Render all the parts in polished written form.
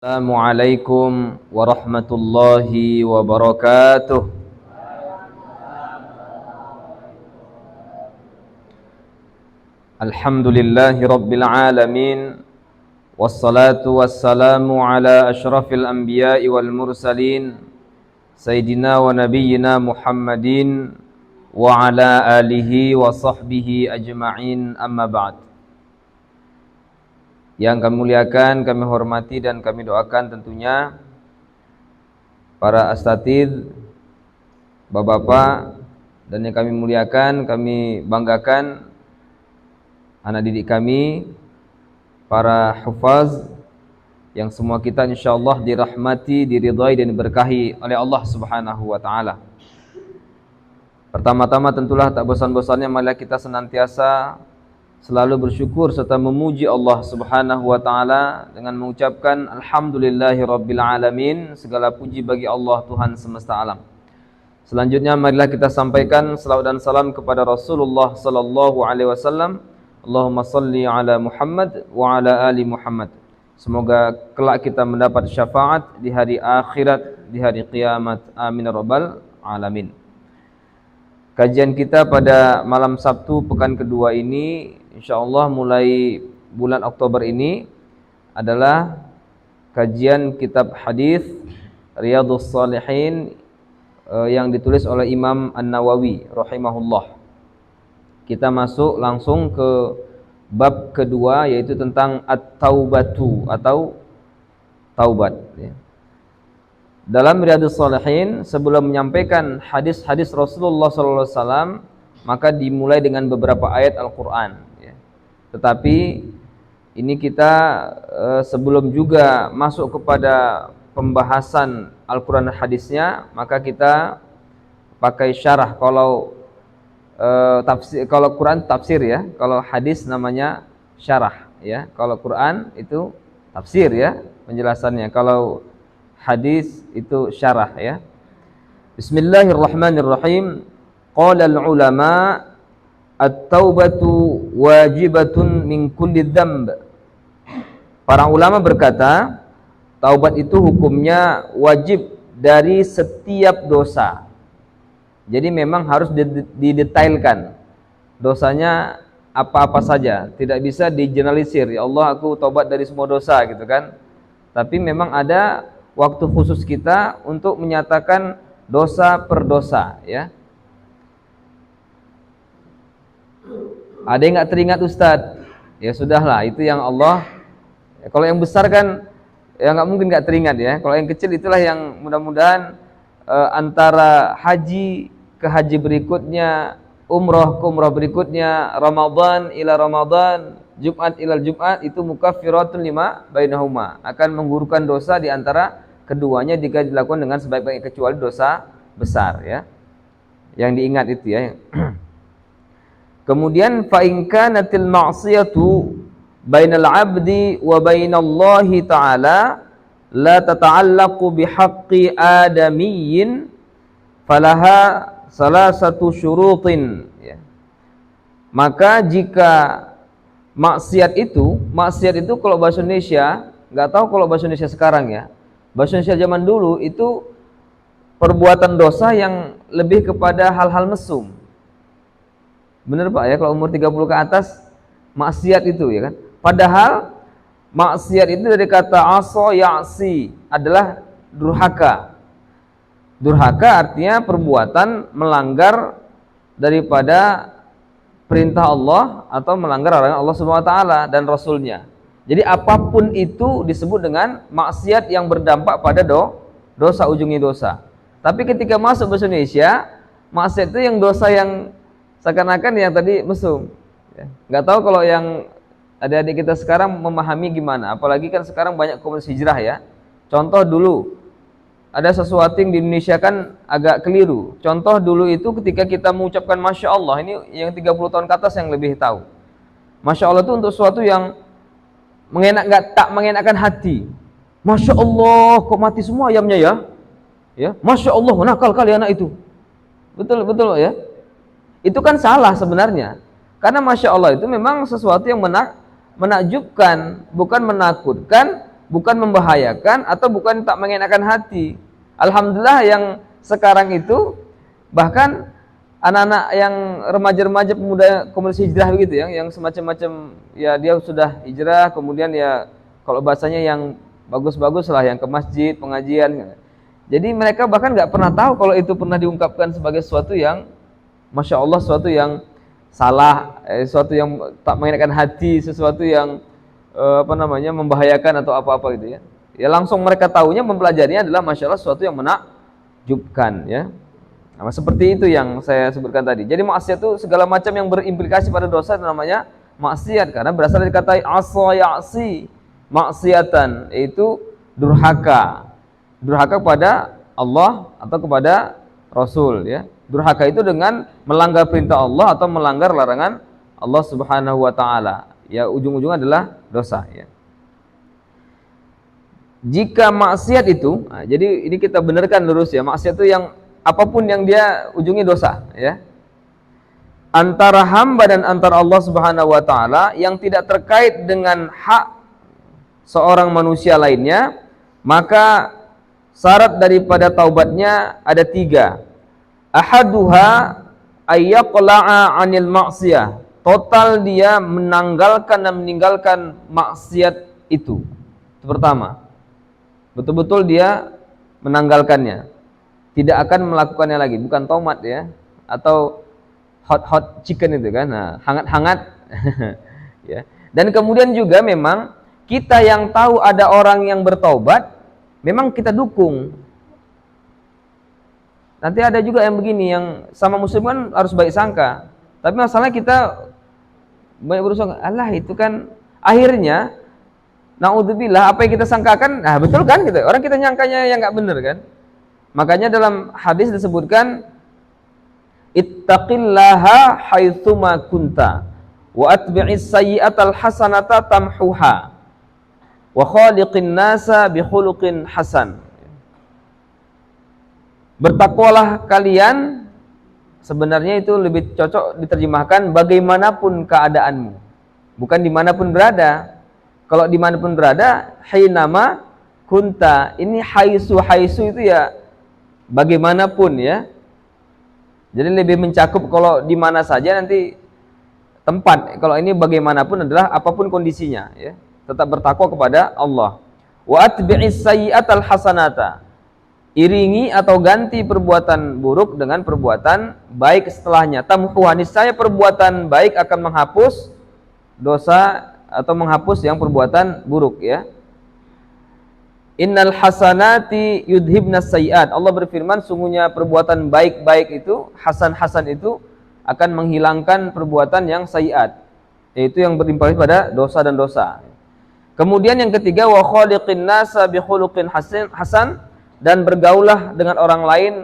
Assalamualaikum warahmatullahi wabarakatuh. Alhamdulillahi rabbil alamin. Wassalatu wassalamu ala ashrafil anbiya'i wal mursalin Sayyidina wa nabiyyina Muhammadin wa ala alihi wa sahbihi ajma'in, amma ba'd. Yang kami muliakan, kami hormati dan kami doakan tentunya para asatidz, bapak-bapak, dan yang kami muliakan, kami banggakan anak didik kami, para hufaz, yang semua kita insyaallah dirahmati, diridhai dan diberkahi oleh Allah Subhanahu wa taala. Pertama-tama tentulah tak bosan-bosannya marilah kita senantiasa selalu bersyukur serta memuji Allah Subhanahu wa taala dengan mengucapkan alhamdulillahirabbil alamin, segala puji bagi Allah Tuhan semesta alam. Selanjutnya marilah kita sampaikan salawat dan salam kepada Rasulullah sallallahu alaihi wasallam. Allahumma salli ala Muhammad wa ala ali Muhammad. Semoga kelak kita mendapat syafaat di hari akhirat, di hari kiamat. Amin ya rabbal alamin. Kajian kita pada malam Sabtu pekan kedua ini, insyaallah mulai bulan Oktober ini adalah kajian kitab hadis Riyadhus Shalihin yang ditulis oleh Imam An-Nawawi rahimahullah. Kita masuk langsung ke bab kedua, yaitu tentang at-taubatu atau taubat. Dalam Riyadhus Shalihin, sebelum menyampaikan hadis-hadis Rasulullah SAW, maka dimulai dengan beberapa ayat Al-Quran. Tetapi ini kita sebelum juga masuk kepada pembahasan Al-Quran dan hadisnya, maka kita pakai syarah. Kalau tafsir, kalau Quran tafsir ya, kalau hadis namanya syarah ya. Kalau Quran itu tafsir ya, penjelasannya. Kalau hadis itu syarah ya. Bismillahirrahmanirrahim. Qala al-ulama at-taubatu wajibatun min kulli dzamb. Para ulama berkata, taubat itu hukumnya wajib dari setiap dosa. Jadi memang harus didetailkan dosanya apa-apa saja, tidak bisa digeneralisir. Ya Allah, aku taubat dari semua dosa gitu kan. Tapi memang ada waktu khusus kita untuk menyatakan dosa per dosa ya. Ada yang nggak teringat Ustadz? Ya sudahlah, itu yang Allah. Kalau yang besar kan ya nggak mungkin nggak teringat ya. Kalau yang kecil itulah yang mudah-mudahan antara haji ke haji berikutnya, umroh ke umroh berikutnya, Ramadan ila Ramadan, Jumat ila Jumat, itu mukaffiratun lima bainahuma, akan menggugurkan dosa di antara keduanya jika dilakukan dengan sebaik-baiknya, kecuali dosa besar ya. Yang diingat itu ya. Kemudian fa in kanatil ma'siyatu bainal 'abdi wa bainallahi ta'ala la tata'allaqu bihaqqi adamiyyin falaha salasatu syurutin ya. Maka jika maksiat itu kalau bahasa Indonesia, enggak tahu kalau bahasa Indonesia sekarang ya. Bahasa Indonesia zaman dulu itu perbuatan dosa yang lebih kepada hal-hal mesum. Benar Pak ya, kalau umur 30 ke atas maksiat itu ya kan. Padahal maksiat itu dari kata asa ya'si, adalah durhaka. Durhaka artinya perbuatan melanggar daripada perintah Allah atau melanggar larangan Allah Subhanahu wa taala dan Rasulnya. Jadi apapun itu disebut dengan maksiat yang berdampak pada dosa, ujungnya dosa. Tapi ketika masuk bahasa Indonesia, maksiat itu yang dosa yang seakan-akan yang tadi mesum. Nggak tahu kalau yang adik-adik kita sekarang memahami gimana. Apalagi kan sekarang banyak komunitas hijrah ya. Contoh dulu, ada sesuatu yang di Indonesia kan agak keliru. Contoh dulu itu ketika kita mengucapkan Masya Allah, ini yang 30 tahun ke atas yang lebih tahu. Masya Allah itu untuk sesuatu yang tak mengenakkan hati. Masya Allah, kok mati semua ayamnya ya? Ya, Masya Allah, nakal kali anak itu. Betul ya. Itu kan salah sebenarnya. Karena Masya Allah itu memang sesuatu yang menakjubkan, bukan menakutkan, bukan membahayakan atau bukan tak mengenakan hati. Alhamdulillah yang sekarang itu bahkan anak-anak yang remaja-remaja pemuda komunitas hijrah begitu ya, yang semacam-macam ya, dia sudah hijrah kemudian ya kalau bahasanya yang bagus-bagus lah, yang ke masjid pengajian. Jadi mereka bahkan nggak pernah tahu kalau itu pernah diungkapkan sebagai sesuatu yang masya Allah, sesuatu yang salah, sesuatu yang tak mengenakan hati, sesuatu yang membahayakan atau apa-apa gitu ya. Ya langsung mereka tahunya mempelajarinya adalah masya Allah sesuatu yang menakjubkan ya. Nah, seperti itu yang saya sebutkan tadi. Jadi maksiat itu segala macam yang berimplikasi pada dosa namanya maksiat, karena berasal dari kata asa ya'si, maksiatan, yaitu durhaka. Durhaka kepada Allah atau kepada Rasul ya. Durhaka itu dengan melanggar perintah Allah atau melanggar larangan Allah Subhanahu wa taala. Ya ujung-ujungnya adalah dosa ya. Jika maksiat itu, nah, jadi ini kita benarkan lurus ya, maksiat itu yang apapun yang dia ujungnya dosa ya. Antara hamba dan antara Allah Subhanahu wa taala yang tidak terkait dengan hak seorang manusia lainnya, maka syarat daripada taubatnya ada 3. Ahaduha ayyaqla'a 'anil ma'siyah. Total dia menanggalkan dan meninggalkan maksiat itu. Itu pertama. Betul-betul dia menanggalkannya. Tidak akan melakukannya lagi, bukan tomat ya, atau hot chicken itu kan, nah, hangat-hangat ya. Dan kemudian juga memang kita yang tahu ada orang yang bertaubat, memang kita dukung. Nanti ada juga yang begini, yang sama muslim kan harus baik sangka, tapi masalahnya kita banyak berusaha, Allah itu kan akhirnya naudzubillah apa yang kita sangkakan, nah betul kan gitu, orang kita nyangkanya yang nggak benar kan. Makanya dalam hadis disebutkan ittaqillaha haitsuma kunta wa atbi'is sayyi'atal hasanata tamhuha wa khaliqin nasa bi khuluqin hasan. Bertakwalah kalian, sebenarnya itu lebih cocok diterjemahkan bagaimanapun keadaanmu, bukan dimanapun berada. Kalau dimanapun berada, hainama kunta, ini haisu itu ya bagaimanapun ya. Jadi lebih mencakup kalau di mana saja nanti tempat. Kalau ini bagaimanapun adalah apapun kondisinya ya. Tetap bertakwa kepada Allah. Wa atbi'is sayyi'atal hasanata. Iringi atau ganti perbuatan buruk dengan perbuatan baik setelahnya. Tamhuha, niscaya perbuatan baik akan menghapus dosa atau menghapus yang perbuatan buruk ya. Innal hasanati yudhibnas sayyi'at. Allah berfirman, sungguhnya perbuatan baik-baik itu, hasan-hasan itu akan menghilangkan perbuatan yang sayyi'at, yaitu yang berimplikasi pada dosa dan dosa. Kemudian yang ketiga, wa khaliqin nasa bi khuluqin hasan, dan bergaulah dengan orang lain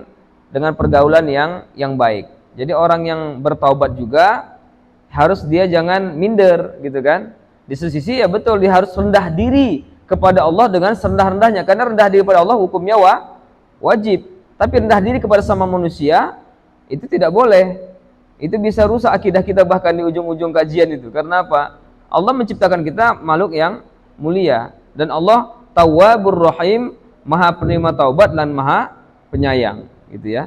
dengan pergaulan yang baik. Jadi orang yang bertaubat juga harus dia jangan minder gitu kan. Di sisi ya betul dia harus rendah diri kepada Allah dengan serendah-rendahnya, karena rendah diri kepada Allah hukumnya wajib. Tapi rendah diri kepada sama manusia itu tidak boleh. Itu bisa rusak akidah kita bahkan di ujung-ujung kajian itu. Karena apa? Allah menciptakan kita makhluk yang mulia, dan Allah Tawwabur Rahim, Maha penerima taubat dan Maha penyayang, gitu ya.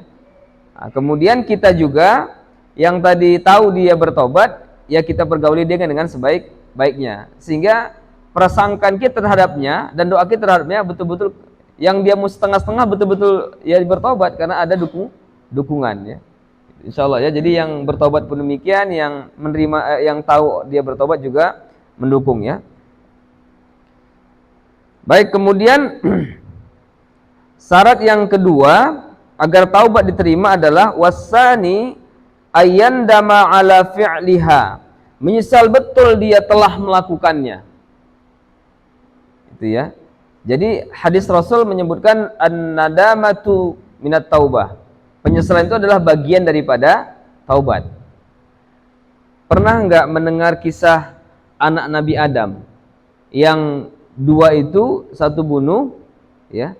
Nah, kemudian kita juga yang tadi tahu dia bertobat, ya kita pergauli dia dengan sebaik-baiknya, sehingga prasangkaan kita terhadapnya dan doa kita terhadapnya betul-betul yang dia mau setengah-setengah, betul-betul ya bertobat karena ada dukungan ya. Insyaallah ya. Jadi yang bertobat pun demikian, yang menerima yang tahu dia bertobat juga mendukung ya. Baik, kemudian syarat yang kedua agar taubat diterima adalah wasani ayandama ala fi'liha, menyesal betul dia telah melakukannya. Itu ya. Jadi hadis Rasul menyebutkan an-nadamatu minat taubah. Penyesalan itu adalah bagian daripada taubat. Pernah enggak mendengar kisah anak Nabi Adam yang dua itu, satu bunuh ya,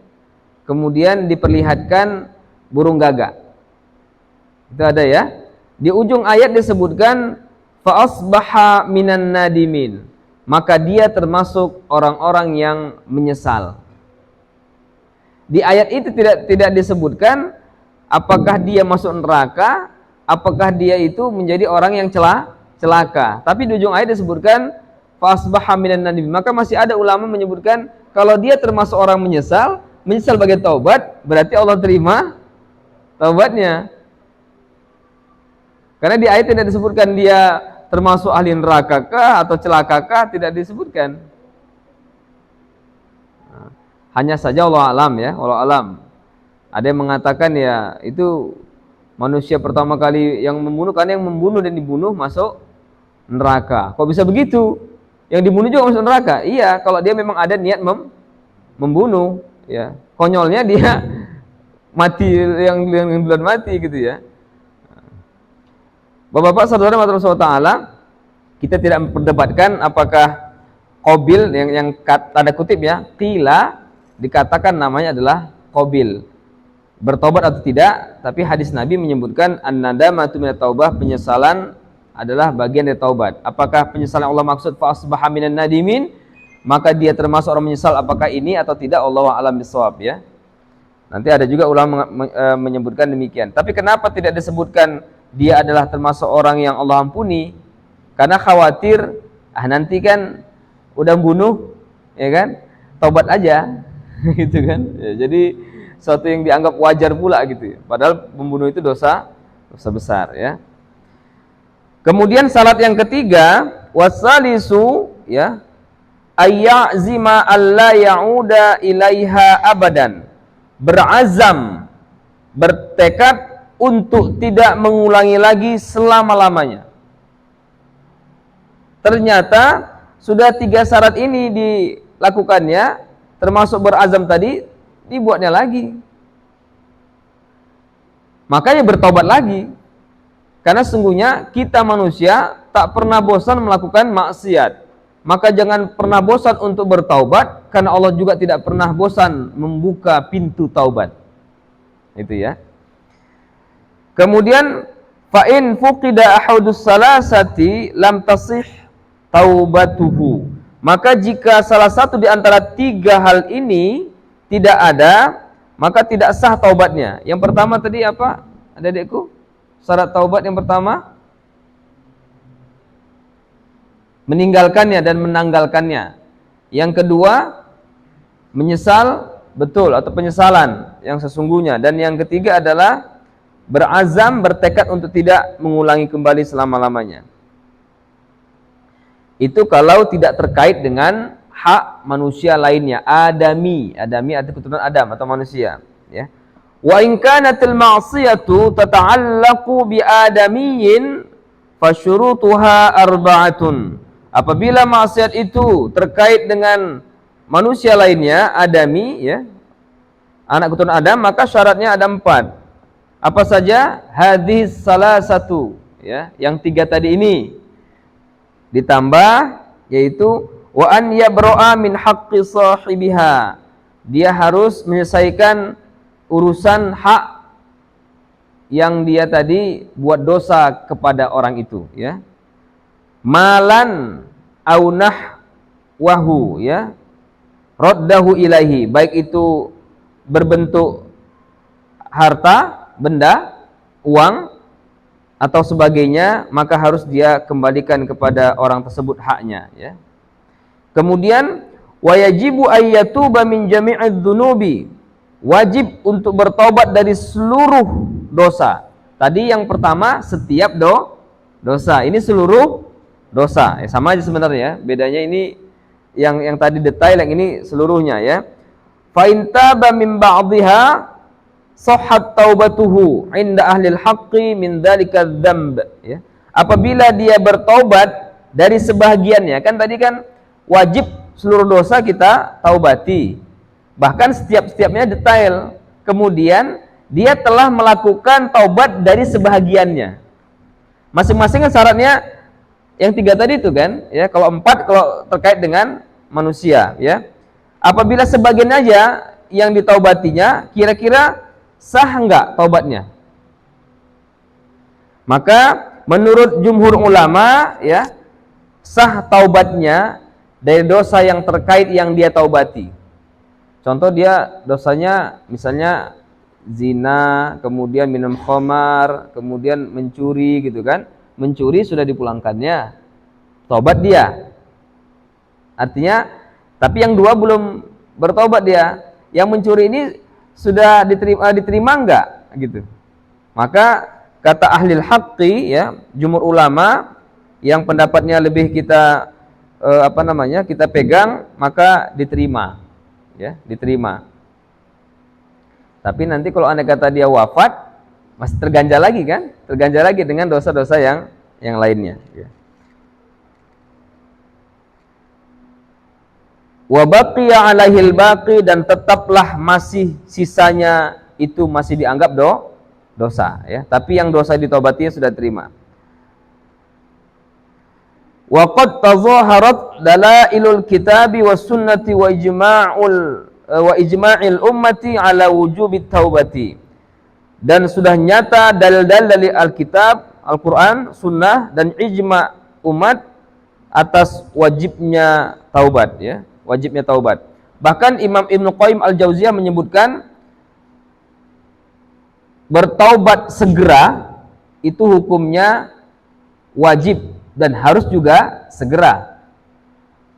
kemudian diperlihatkan burung gagak. Itu ada ya. Di ujung ayat disebutkan fa asbaha minan nadimin, maka dia termasuk orang-orang yang menyesal. Di ayat itu tidak disebutkan apakah dia masuk neraka, apakah dia itu menjadi orang yang celaka. Tapi di ujung ayat disebutkan fasbaha minan nadimin. Maka masih ada ulama menyebutkan kalau dia termasuk orang menyesal bagi taubat, berarti Allah terima taubatnya. Karena di ayat tidak disebutkan dia termasuk ahli neraka kah atau celaka kah, tidak disebutkan. Hanya saja Allah alam ya, Allah alam. Ada yang mengatakan ya itu manusia pertama kali yang membunuh, karena yang membunuh dan dibunuh masuk neraka. Kok bisa begitu? Yang dibunuh juga masuk neraka? Iya, kalau dia memang ada niat membunuh, ya. Konyolnya dia mati yang duluan mati gitu ya. Bapak-bapak saudara masyaallah taala, kita tidak memperdebatkan apakah Qabil yang tanda kutip ya, qila dikatakan namanya adalah Qabil. Bertobat atau tidak, tapi hadis Nabi menyebutkan an-nadamatu minat taubah, penyesalan adalah bagian dari taubat. Apakah penyesalan Allah maksud fa asbaha minan nadimin, maka dia termasuk orang menyesal, apakah ini atau tidak, Allahu a'lam bishawab ya. Nanti ada juga ulama menyebutkan demikian. Tapi kenapa tidak disebutkan dia adalah termasuk orang yang Allah ampuni? Karena khawatir nanti kan udah bunuh ya kan, taubat aja gitu kan ya, jadi sesuatu yang dianggap wajar pula gitu ya. Padahal membunuh itu dosa besar ya. Kemudian syarat yang ketiga, wasalisu ya, ayyazima alla ya'uda ilaiha abadan, berazam, bertekad untuk tidak mengulangi lagi selama-lamanya. Ternyata sudah 3 syarat ini dilakukannya, termasuk berazam tadi, dibuatnya lagi. Makanya bertobat lagi. Karena sesungguhnya kita manusia tak pernah bosan melakukan maksiat. Maka jangan pernah bosan untuk bertaubat, karena Allah juga tidak pernah bosan membuka pintu taubat. Itu ya. Kemudian fa in fuqida ahadus salasati lam tasih taubatuhu. Maka jika salah satu di antara 3 hal ini tidak ada, maka tidak sah taubatnya. Yang pertama tadi apa? Adik-adikku? Syarat taubat yang pertama meninggalkannya dan menanggalkannya. Yang kedua menyesal betul atau penyesalan yang sesungguhnya, dan yang ketiga adalah berazam, bertekad untuk tidak mengulangi kembali selama-lamanya. Itu kalau tidak terkait dengan hak manusia lainnya, adami arti keturunan Adam atau manusia, ya. Wa in kanatil ma'siyatu tata'allaqu bi adamiyyin fasyurutuha arba'atun. Apabila maksiat itu terkait dengan manusia lainnya, adami ya, anak keturunan Adam, maka syaratnya ada 4. Apa saja? Hadis salah satu ya, yang 3 tadi ini ditambah, yaitu wa an yabra'a min haqqi sahibiha. Dia harus menyelesaikan urusan hak yang dia tadi buat dosa kepada orang itu ya. Malan au nahwahu ya, raddahu ilaihi, baik itu berbentuk harta, benda, uang atau sebagainya, maka harus dia kembalikan kepada orang tersebut haknya ya. Kemudian wayajibu ayyatuba min jami'idz dzunubi, wajib untuk bertobat dari seluruh dosa. Tadi yang pertama setiap dosa, ini seluruh dosa. Sama aja sebenarnya, bedanya ini yang tadi detail, yang ini seluruhnya ya. Fa in taba min ba'dihha sahhat taubatuhu inda ahlil haqqi min dzalika dzamb ya. Apabila dia bertaubat dari sebahagiannya, kan tadi kan wajib seluruh dosa kita taubati, bahkan setiapnya detail. Kemudian dia telah melakukan taubat dari sebahagiannya. Masing-masing kan syaratnya yang 3 tadi itu kan ya. Kalau 4 kalau terkait dengan manusia ya. Apabila sebagian aja yang ditaubatinya, kira-kira sah enggak taubatnya? Maka menurut jumhur ulama ya, sah taubatnya dari dosa yang terkait yang dia taubati. Contoh dia dosanya misalnya zina, kemudian minum khamar, kemudian mencuri gitu kan. Mencuri sudah dipulangkannya, tobat dia. Artinya, tapi yang dua belum bertobat dia. Yang mencuri ini sudah diterima enggak gitu. Maka kata ahlil haqqi ya, jumhur ulama yang pendapatnya lebih kita kita pegang, maka diterima. Ya, diterima. Tapi nanti kalau andai kata dia wafat, masih terganjal lagi kan? Terganjal lagi dengan dosa-dosa yang lainnya ya. Wa baqiya alaihil baqi, dan tetaplah masih sisanya itu masih dianggap dosa ya. Tapi yang dosa ditobatinya sudah terima. Wa qad tazaharat dalailul kitabi was sunnati wa ijma'il ummati ala wujubit taubati. Dan sudah nyata dalil-dalil dari Alkitab, Al-Qur'an, sunnah dan ijma' umat atas wajibnya taubat ya. Wajibnya taubat. Bahkan Imam Ibnu Qayyim Al-Jauziyah menyebutkan bertaubat segera itu hukumnya wajib dan harus juga segera.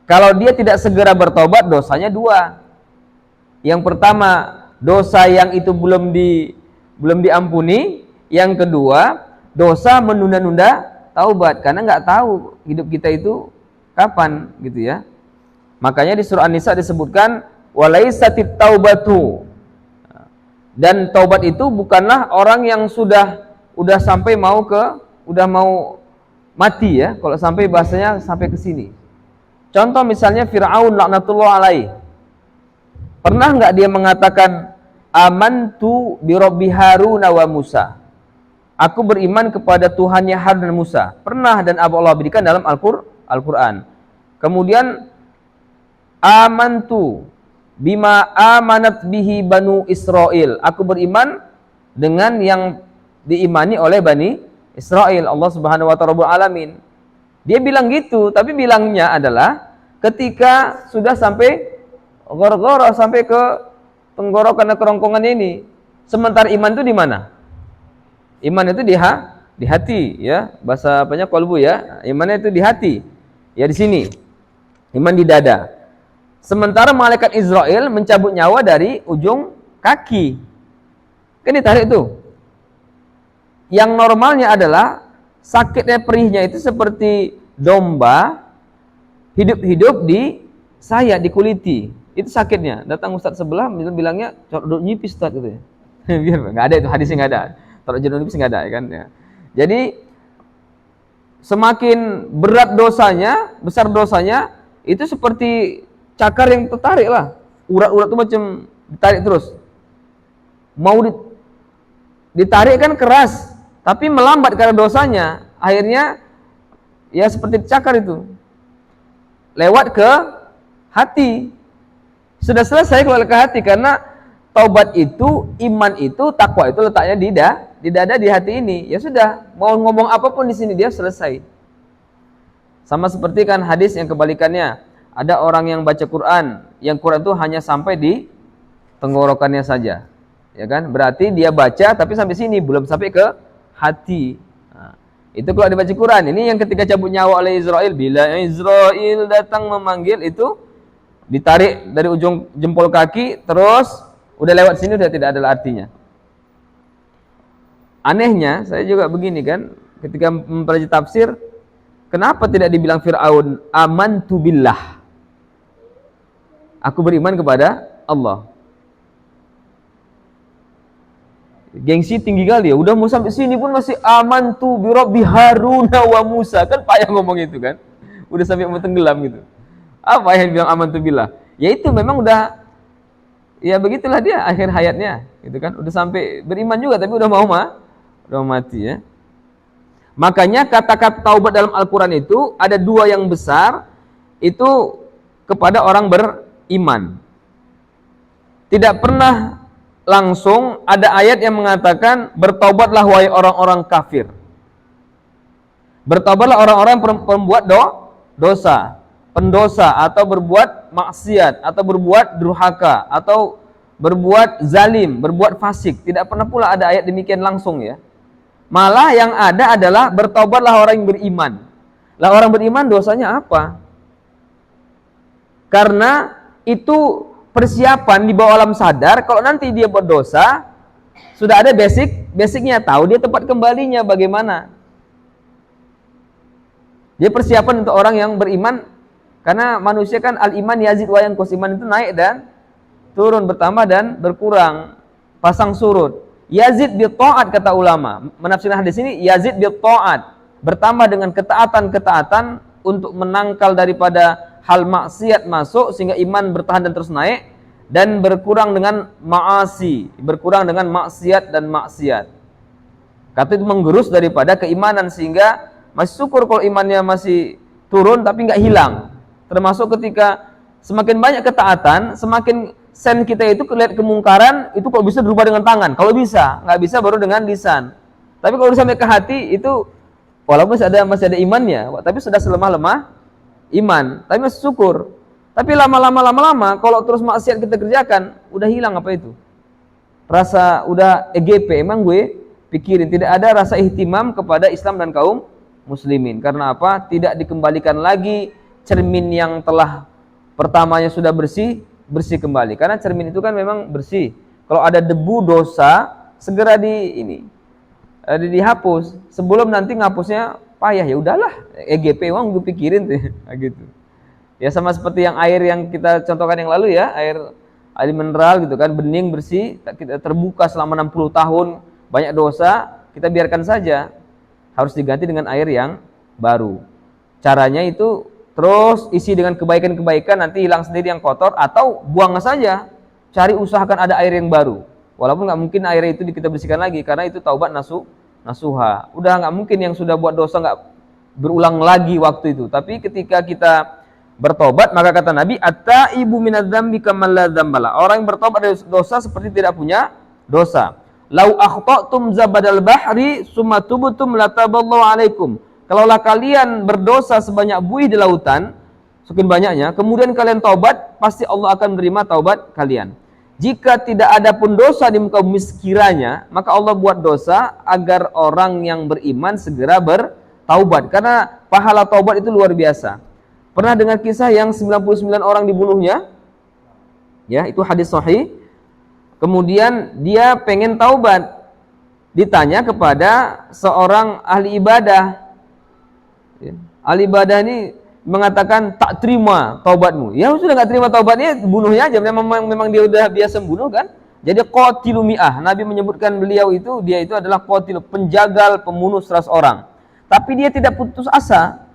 Kalau dia tidak segera bertaubat, dosanya dua. Yang pertama, dosa yang itu belum diampuni. Yang kedua, dosa menunda-nunda taubat karena nggak tahu hidup kita itu kapan gitu ya. Makanya di surah An-Nisa disebutkan walaisatit taubatu. Dan taubat itu bukanlah orang yang sudah sampai udah mau mati ya. Kalau sampai bahasanya sampai ke sini. Contoh misalnya Fir'aun laknatullah alaih. Pernah enggak dia mengatakan amantu bi rabbi Harun wa Musa? Aku beriman kepada Tuhannya Harun dan Musa. Pernah, dan Allah berikan dalam Al-Qur'an. Kemudian amantu bima amanat bihi banu Israel. Aku beriman dengan yang diimani oleh Bani Israel. Allah Subhanahu wa ta'ala Rabbul Alamin. Dia bilang gitu, tapi bilangnya adalah ketika sudah sampai gor-gor, sampai ke tenggorokan dan kerongkongan ini. Sementara iman itu di mana? Iman itu di hati ya. Bahasa apanya qalbu ya. Imannya itu di hati. Ya di sini. Iman di dada. Sementara malaikat Israel mencabut nyawa dari ujung kaki. Kan ditarik itu. Yang normalnya adalah sakitnya perihnya itu seperti domba hidup-hidup di sayat, dikuliti. Itu sakitnya. Datang ustaz sebelah bilangnya corok nyipis ustaz gitu ya. Biar enggak ada itu, hadisnya enggak ada. Corok jeruk nipis enggak ada kan ya. Jadi semakin berat dosanya, besar dosanya, itu seperti cakar yang tertarik lah. Urat-urat itu macam ditarik terus. Mau ditarik kan keras, tapi melambat karena dosanya. Akhirnya ya seperti cakar itu. Lewat ke hati. Sudah selesai kalau ke hati, karena taubat itu, iman itu, takwa itu letaknya di dada, di hati ini. Ya sudah, mau ngomong apapun di sini dia selesai. Sama seperti kan hadis yang kebalikannya. Ada orang yang baca Quran, yang Quran itu hanya sampai di tenggorokannya saja. Ya kan? Berarti dia baca tapi sampai sini, belum sampai ke hati. Nah, itu kalau dibaca Quran. Ini yang ketika cabut nyawa oleh Israel, bila Israel datang memanggil itu ditarik dari ujung jempol kaki, terus udah lewat sini udah tidak ada artinya. Anehnya, saya juga begini kan, ketika mempelajari tafsir, kenapa tidak dibilang Fir'aun amantu billah? Aku beriman kepada Allah. Gengsi tinggi kali ya. Udah mau sampai sini pun masih amantu bi rabbi Harun wa Musa. Kan payah ngomong itu kan. Udah sampai mau tenggelam gitu. Apa yang bilang amantu billah? Ya itu memang udah, ya begitulah dia akhir hayatnya gitu kan. Udah sampai beriman juga tapi udah mau mati ya. Makanya kata-kata taubat dalam Al-Quran itu ada dua yang besar, itu kepada orang beriman. Tidak pernah langsung ada ayat yang mengatakan bertaubatlah wahai orang-orang kafir. Bertaubatlah orang-orang pembuat dosa. pendosa atau berbuat maksiat atau berbuat durhaka atau berbuat zalim, berbuat fasik. Tidak pernah pula ada ayat demikian langsung ya. Malah yang ada adalah bertobatlah orang yang beriman. Lah orang beriman dosanya apa? Karena itu persiapan di bawah alam sadar, kalau nanti dia berdosa, sudah ada basicnya, tahu dia tempat kembalinya bagaimana. Dia persiapan untuk orang yang beriman, karena manusia kan al-iman yazid wa yanqus, iman itu naik dan turun, bertambah dan berkurang, pasang surut. Yazid bil ta'at kata ulama. Menafsirkan hadis ini, yazid bil ta'at, bertambah dengan ketaatan-ketaatan untuk menangkal daripada hal maksiat masuk sehingga iman bertahan dan terus naik, dan berkurang dengan ma'asi, berkurang dengan maksiat dan maksiat. Kata itu menggerus daripada keimanan sehingga masih syukur kalau imannya masih turun tapi nggak hilang. Termasuk ketika semakin banyak ketaatan, semakin sen kita itu lihat kemungkaran itu kalau bisa berubah dengan tangan. Kalau bisa, nggak bisa baru dengan lisan. Tapi kalau sampai ke hati itu walaupun masih ada imannya, tapi sudah selemah-lemah iman, tapi masih syukur. Tapi lama-lama kalau terus maksiat kita kerjakan, udah hilang apa itu? Rasa udah EGP, emang gue pikirin, tidak ada rasa ihtimam kepada Islam dan kaum muslimin. Karena apa? Tidak dikembalikan lagi cermin yang telah pertamanya sudah bersih kembali. Karena cermin itu kan memang bersih. Kalau ada debu dosa, segera dihapus. Sebelum nanti ngapusnya payah, ya udahlah, EGP uang gue pikirin tuh gitu. Ya sama seperti yang air yang kita contohkan yang lalu ya, air mineral gitu kan, bening bersih, kita terbuka selama 60 tahun, banyak dosa, kita biarkan saja. Harus diganti dengan air yang baru. Caranya itu terus isi dengan kebaikan-kebaikan, nanti hilang sendiri yang kotor, atau buang saja. Cari usahakan ada air yang baru. Walaupun nggak mungkin air itu kita bersihkan lagi, karena itu taubat nasuha. Udah nggak mungkin yang sudah buat dosa nggak berulang lagi waktu itu. Tapi ketika kita bertobat, maka kata Nabi, at-taibu minadz-dzambi kaman la dzambala. Orang yang bertobat dari dosa seperti tidak punya dosa. Lau akhta'tum zabadal bahri summa tubtum lataballahu alaikum. Kalaulah kalian berdosa sebanyak buih di lautan, sekian banyaknya, kemudian kalian taubat, pasti Allah akan menerima taubat kalian. Jika tidak ada pun dosa di muka bumi sekiranya, maka Allah buat dosa agar orang yang beriman segera bertaubat. Karena pahala taubat itu luar biasa. Pernah dengar kisah yang 99 orang dibunuhnya? Ya, itu hadis sahih. Kemudian dia pengen taubat. Ditanya kepada seorang ahli ibadah. Ya, ahli ibadah ini mengatakan tak terima taubatmu. Ya sudah nggak terima taubatnya, bunuhnya aja. Memang dia udah biasa bunuh kan. Jadi qatilu mi'ah. Nabi menyebutkan dia itu adalah qatil, penjagal, pembunuh 100 orang. Tapi dia tidak putus asa.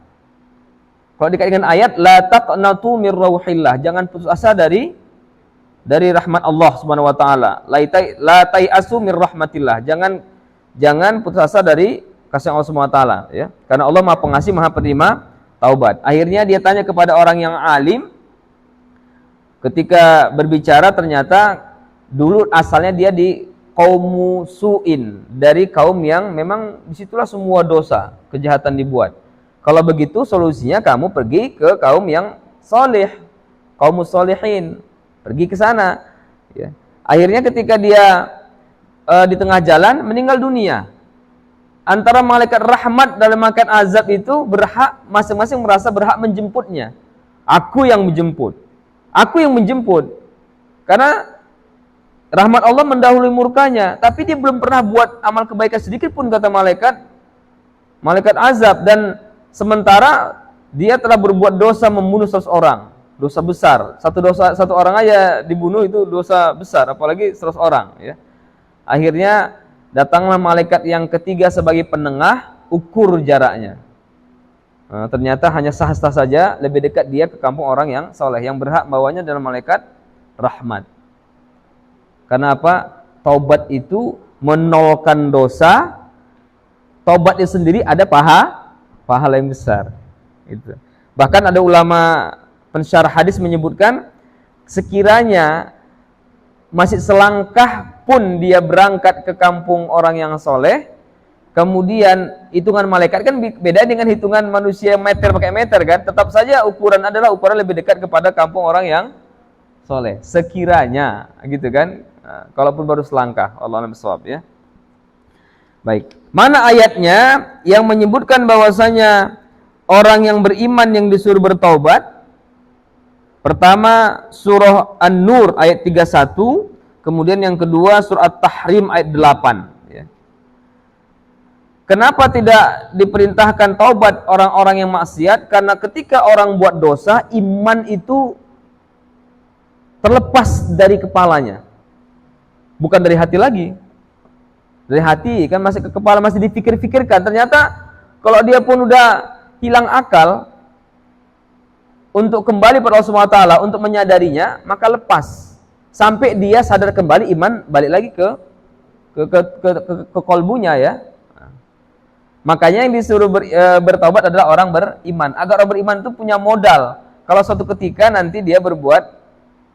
Kalau dikaitkan ayat la taqnatu mir rauhillah, jangan putus asa dari rahmat Allah Subhanahu wa taala. La tai'asu mir rahmatillah. Jangan putus asa dari kasih Allah Subhanahu wa taala ya. Karena Allah Maha Pengasih, Maha Penerima taubat. Akhirnya dia tanya kepada orang yang alim. Ketika berbicara ternyata dulu asalnya dia di kaum su'in, dari kaum yang memang disitulah semua dosa, kejahatan dibuat. Kalau begitu solusinya kamu pergi ke kaum yang soleh, kaum solihin, pergi ke sana. Ya. Akhirnya ketika dia di tengah jalan meninggal dunia. Antara malaikat rahmat dan malaikat azab itu berhak, masing-masing merasa berhak menjemputnya. Aku yang menjemput. Karena rahmat Allah mendahului murkanya, tapi dia belum pernah buat amal kebaikan sedikit pun, kata malaikat azab. Dan sementara dia telah berbuat dosa membunuh 100 orang, dosa besar. Satu orang aja dibunuh itu dosa besar, apalagi 100 orang ya. Akhirnya datanglah malaikat yang ketiga sebagai penengah, ukur jaraknya. Nah, ternyata hanya sahasta saja lebih dekat dia ke kampung orang yang soleh. Yang berhak bawanya adalah malaikat rahmat. Karena apa? Taubat itu menolkan dosa. Taubatnya sendiri ada pahala yang besar. Itu. Bahkan ada ulama pensyarah hadis menyebutkan, sekiranya masih selangkah pun dia berangkat ke kampung orang yang soleh, Kemudian hitungan malaikat kan beda dengan hitungan manusia meter pakai meter kan. Tetap saja ukuran adalah ukuran lebih dekat kepada kampung orang yang soleh. Sekiranya gitu kan. Nah, kalaupun baru selangkah. Allahu a'lam bishawab ya. Baik. Mana ayatnya yang menyebutkan bahwasanya orang yang beriman yang disuruh bertaubat? Pertama surah An-Nur ayat 31. Kemudian yang kedua surah At-Tahrim ayat 8. Kenapa tidak diperintahkan taubat orang-orang yang maksiat? Karena ketika orang buat dosa, iman itu terlepas dari kepalanya. Bukan dari hati lagi. Dari hati kan masih ke kepala, masih dipikir-pikirkan. Ternyata kalau dia pun udah hilang akal untuk kembali pada Allah SWT, untuk menyadarinya, maka lepas. Sampai dia sadar kembali, iman balik lagi ke kolbunya ya. Makanya yang disuruh bertaubat adalah orang beriman. Agar orang beriman itu punya modal. Kalau suatu ketika nanti dia berbuat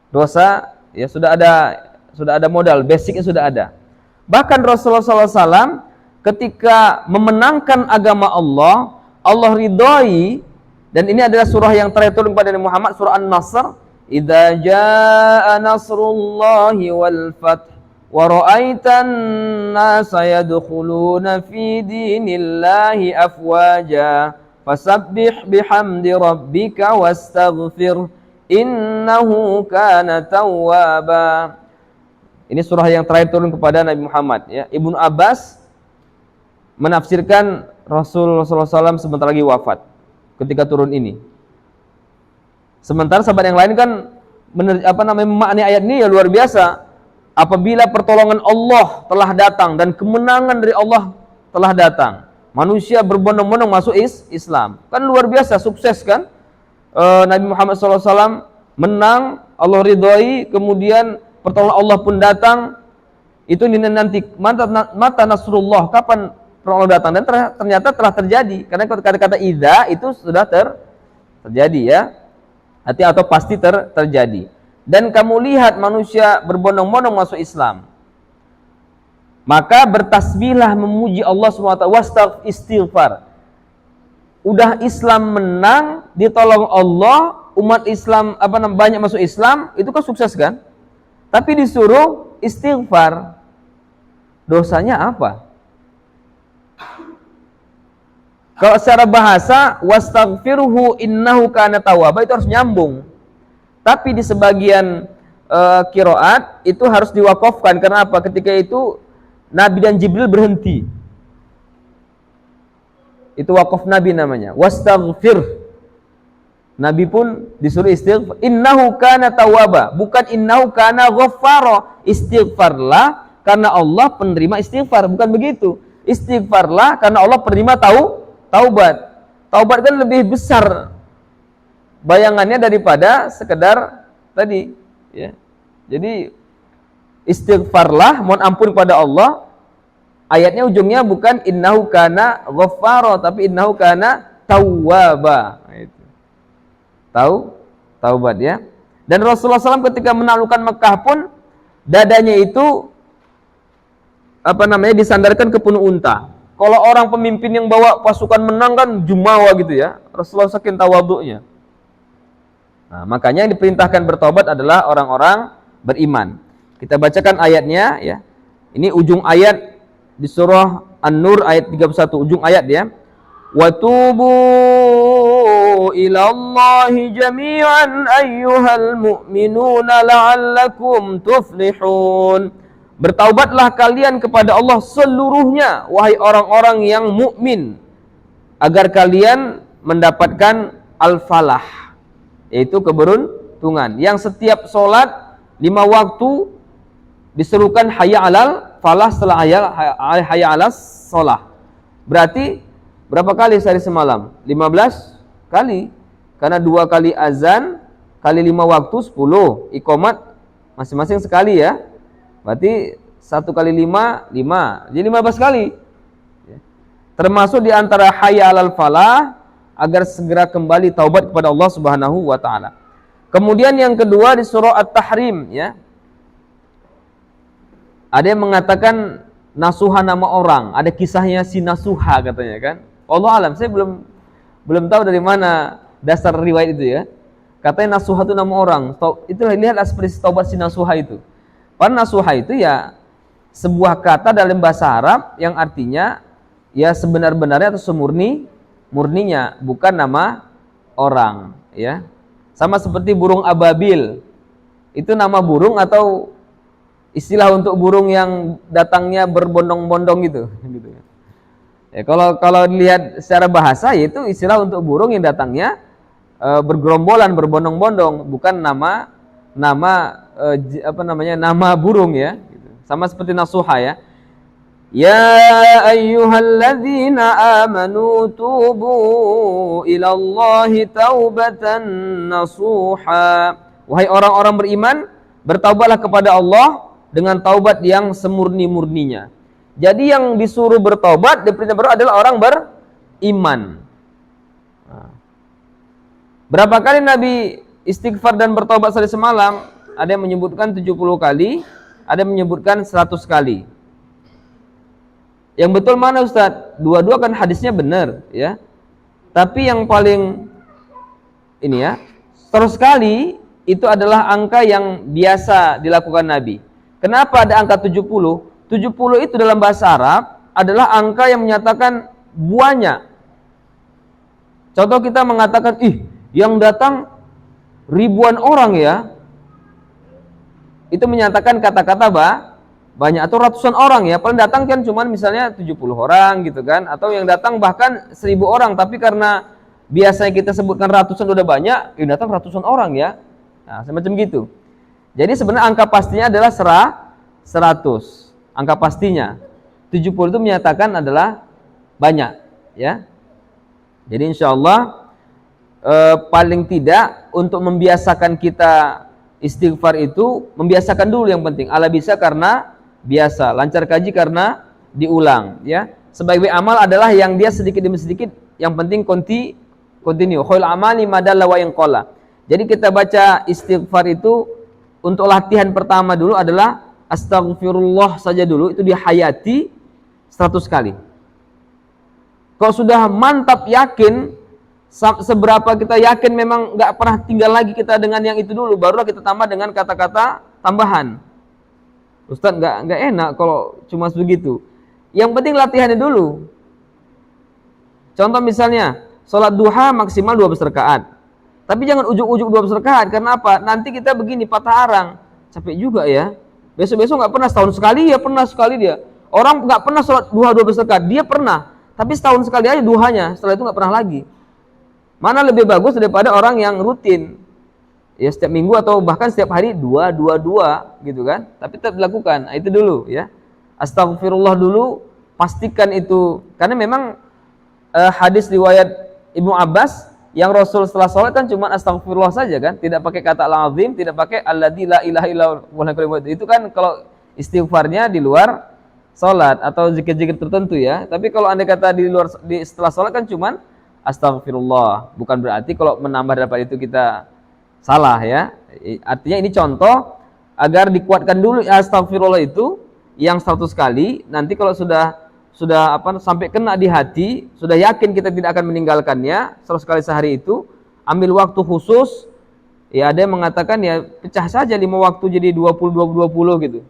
dosa, ya sudah ada modal, basicnya sudah ada. Bahkan Rasulullah SAW ketika memenangkan agama Allah, Allah ridhoi, dan ini adalah surah yang terakhir turun kepada Nabi Muhammad, surah An-Nasr. Idza jaa nasrullahi wal fath wa ra'aitan nasa yadkhuluna fi dinillahi afwaja fasabbih bihamdi rabbika wastaghfir innahu kana tawwaba. Ini surah yang terakhir turun kepada Nabi Muhammad ya. Ibnu Abbas menafsirkan Rasulullah SAW sebentar lagi wafat ketika turun ini. Sementara sahabat yang lain kan memaknai ayat ini ya luar biasa. Apabila pertolongan Allah telah datang dan kemenangan dari Allah telah datang, manusia berbondong-bondong masuk Islam. Kan luar biasa, sukses kan? Nabi Muhammad SAW menang, Allah ridhoi, kemudian pertolongan Allah pun datang. Itu nanti mata nasrullah, kapan pertolongan Allah datang? Dan ternyata telah terjadi. Karena kata-kata idza itu sudah terjadi ya. Atau pasti terjadi. Dan kamu lihat manusia berbondong-bondong masuk Islam, maka bertasbihlah memuji Allah SWT, istighfar. Udah Islam menang, ditolong Allah, umat Islam banyak masuk Islam, itu kan sukses kan? Tapi disuruh istighfar. Dosanya apa? Kalau secara bahasa wastaghfirhu innahu kana tawwaba, itu harus nyambung. Tapi di sebagian qiraat itu harus diwakafkan. Karena apa? Ketika itu Nabi dan Jibril berhenti. Itu wakaf Nabi namanya. Wastaghfir. Nabi pun disuruh istighfar. Innahu kana tawwaba, bukan innahu kana ghaffara. Istighfarlah karena Allah penerima istighfar, bukan begitu. Istighfarlah karena Allah penerima taubat. Taubat kan lebih besar bayangannya daripada sekedar tadi ya. Jadi istighfarlah, mohon ampun kepada Allah. Ayatnya ujungnya bukan innahu kana ghaffara, tapi innahu kana tawwaba. Nah, itu. Taubat ya. Dan Rasulullah SAW ketika menaklukkan Mekah pun dadanya itu disandarkan ke punuk unta. Kalau orang pemimpin yang bawa pasukan menang kan jumawa gitu ya. Rasulullah saking tawadhu'nya. Nah, makanya yang diperintahkan bertobat adalah orang-orang beriman. Kita bacakan ayatnya ya. Ini ujung ayat di surah An-Nur ayat 31, ujung ayat ya. Wa tubu ilallahi jami'an ayyuhal mu'minuna la'allakum tuflihun. Bertaubatlah kalian kepada Allah seluruhnya, wahai orang-orang yang mukmin, agar kalian mendapatkan al-falah, yaitu keberuntungan. Yang setiap sholat 5 waktu diserukan hayya alal falah setelah hayya alas sholah. Berarti berapa kali sehari semalam? 15 kali. Karena 2 kali azan kali 5 waktu 10. Iqamat masing-masing sekali ya. Berarti 1 kali 5, 5. Jadi 15 kali. Termasuk di antara hayya alal falah, agar segera kembali taubat kepada Allah Subhanahu wa taala. Kemudian yang kedua di surah At-Tahrim ya. Ada yang mengatakan Nasuha nama orang, ada kisahnya si Nasuha katanya kan. Allah alam, saya belum tahu dari mana dasar riwayat itu ya. Katanya Nasuha itu nama orang. Itulah lihat seperti taubat si Nasuha itu. Karena Nasuha itu ya sebuah kata dalam bahasa Arab yang artinya ya sebenar-benarnya atau murninya, bukan nama orang ya. Sama seperti burung ababil. Itu nama burung atau istilah untuk burung yang datangnya berbondong-bondong gitu. Ya, kalau dilihat secara bahasa yaitu istilah untuk burung yang datangnya bergerombolan, berbondong-bondong, bukan nama burung ya. Sama seperti Nasuha ya. Ya ayyuhalladzina amanu tubu ilallahi taubatan nasuha. Wahai orang-orang beriman, bertaubatlah kepada Allah dengan taubat yang semurni-murninya. Jadi yang disuruh bertaubat di perintah baru adalah orang beriman. Berapa kali Nabi istighfar dan bertaubat sehari semalam? Ada yang menyebutkan 70 kali, ada yang menyebutkan 100 kali. Yang betul mana Ustaz? Dua-dua kan hadisnya benar ya. Tapi yang paling ini ya, 100 kali itu adalah angka yang biasa dilakukan Nabi. Kenapa ada angka 70? 70 itu dalam bahasa Arab adalah angka yang menyatakan banyak. Contoh kita mengatakan, yang datang ribuan orang ya. Itu menyatakan kata-kata banyak atau ratusan orang ya. Paling datang kan cuman misalnya 70 orang gitu kan, atau yang datang bahkan 1000 orang, tapi karena biasanya kita sebutkan ratusan udah banyak, yang datang ratusan orang ya. Nah, semacam gitu. Jadi sebenarnya angka pastinya adalah 100. Angka pastinya 70 itu menyatakan adalah banyak ya. Jadi insyaallah paling tidak untuk membiasakan kita istighfar itu, membiasakan dulu yang penting. Ala bisa karena biasa, lancar kaji karena diulang ya. Sebagai amal adalah yang dia sedikit demi sedikit, yang penting continue. Khairul amali madalla wa yanqala. Jadi kita baca istighfar itu untuk latihan pertama dulu adalah astaghfirullah saja dulu, itu dihayati 100 kali. Kalau sudah mantap yakin, seberapa kita yakin memang nggak pernah tinggal lagi kita dengan yang itu dulu, barulah kita tambah dengan kata-kata tambahan. Ustaz nggak enak kalau cuma begitu. Yang penting latihannya dulu. Contoh misalnya sholat duha maksimal 12 rakaat. Tapi jangan ujuk-ujuk 12 rakaat. Karena apa? Nanti kita begini patah arang, capek juga ya. Besok-besok nggak pernah, setahun sekali ya pernah sekali dia. Orang nggak pernah sholat duha 12 rakaat, dia pernah. Tapi setahun sekali aja duhanya, setelah itu nggak pernah lagi. Mana lebih bagus daripada orang yang rutin, ya setiap minggu atau bahkan setiap hari 2 gitu kan? Tapi tetap dilakukan. Nah, itu dulu ya. Astagfirullah dulu, pastikan itu, karena memang hadis riwayat Ibnu Abbas yang Rasul setelah sholat kan cuma astagfirullah saja kan, tidak pakai kata al-azim, tidak pakai alladzi la ilaha illallah. Itu kan kalau istighfarnya di luar sholat atau zikir-zikir tertentu ya. Tapi kalau andai kata setelah sholat kan cuma astagfirullah. Bukan berarti kalau menambah daripada itu kita salah ya. Artinya ini contoh agar dikuatkan dulu astagfirullah itu yang 100 kali. Nanti kalau sudah sampai kena di hati, sudah yakin kita tidak akan meninggalkannya 100 kali sehari itu, ambil waktu khusus. Ya ada yang mengatakan ya pecah saja 5 waktu jadi 20 gitu.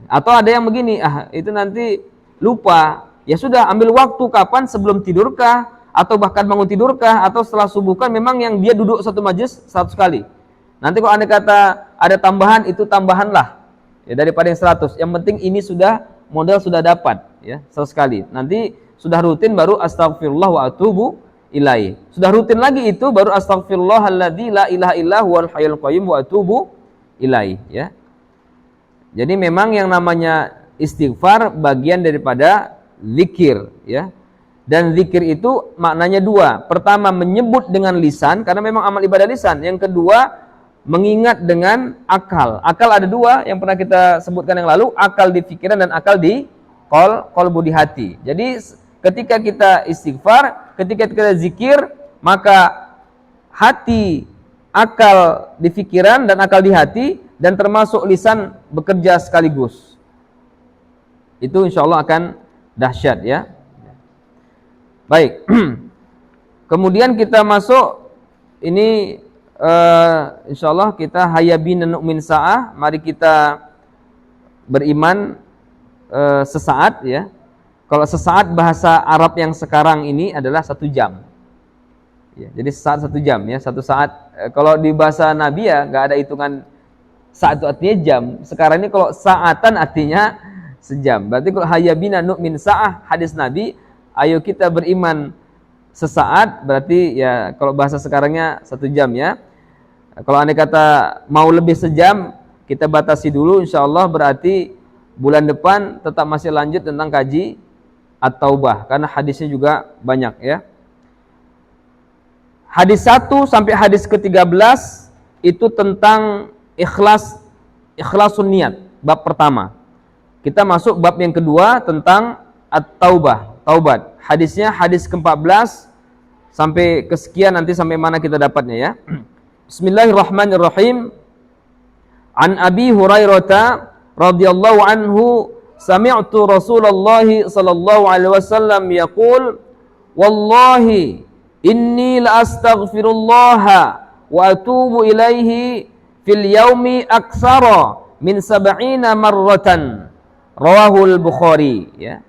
Atau ada yang begini, itu nanti lupa. Ya sudah, ambil waktu kapan, sebelum tidurkah, atau bahkan bangun tidurkah, atau setelah subuh kan memang yang dia duduk satu majlis 100 kali. Nanti kalau anda kata ada tambahan, itu tambahanlah ya daripada yang 100. Yang penting ini modal sudah dapat ya 100 kali. Nanti sudah rutin baru astagfirullah wa atubu ilaih. Sudah rutin lagi itu baru astagfirullahalladzi la ilaha illa huwal hayyul qayyum wa atubu ilaih ya. Jadi memang yang namanya istighfar bagian daripada zikir ya. Dan zikir itu maknanya dua. Pertama menyebut dengan lisan karena memang amal ibadah lisan. Yang kedua mengingat dengan akal. Akal ada dua yang pernah kita sebutkan yang lalu, akal di pikiran dan akal di qalbu di hati. Jadi ketika kita istighfar, ketika kita zikir, maka hati, akal di pikiran dan akal di hati dan termasuk lisan bekerja sekaligus. Itu insyaallah akan dahsyat ya. Baik. Kemudian kita masuk ini insyaallah kita hayabina nu'min sa'ah, mari kita beriman sesaat ya. Kalau sesaat bahasa Arab yang sekarang ini adalah 1 jam. Ya, jadi sesaat 1 jam ya, 1 saat. Kalau di bahasa Nabi ya nggak ada hitungan saat itu artinya jam. Sekarang ini kalau saatan artinya sejam. Berarti kalau hayabina nu'min sa'ah hadis Nabi, ayo kita beriman sesaat, berarti ya kalau bahasa sekarangnya 1 jam ya. Kalau andai kata mau lebih sejam, kita batasi dulu insyaallah, berarti bulan depan tetap masih lanjut tentang kaji At-Taubah karena hadisnya juga banyak ya. Hadis 1 sampai hadis ke-13 itu tentang ikhlasun niat, bab pertama. Kita masuk bab yang kedua tentang At-Taubah, taubat. Hadisnya hadis ke-14 sampai kesekian, nanti sampai mana kita dapatnya ya. Bismillahirrahmanirrahim. An Abi Hurairah radhiyallahu anhu sami'tu Rasulullah sallallahu alaihi wasallam yaqul wallahi inni la astaghfirullah wa atubu ilaihi fil yaumi aktsara min 70 marratan. Rawahul Bukhari ya.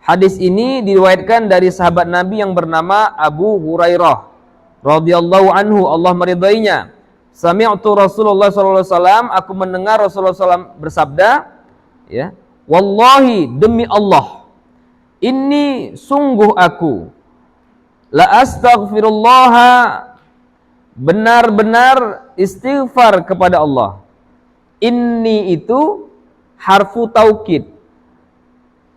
Hadis ini diriwayatkan dari sahabat Nabi yang bernama Abu Hurairah radhiyallahu anhu, Allah meridainya. Sami'tu Rasulullah sallallahu alaihi wasallam, aku mendengar Rasulullah SAW bersabda ya, wallahi demi Allah, inni sungguh aku la astaghfirullah, benar-benar istighfar kepada Allah. Inni itu harfu taukid,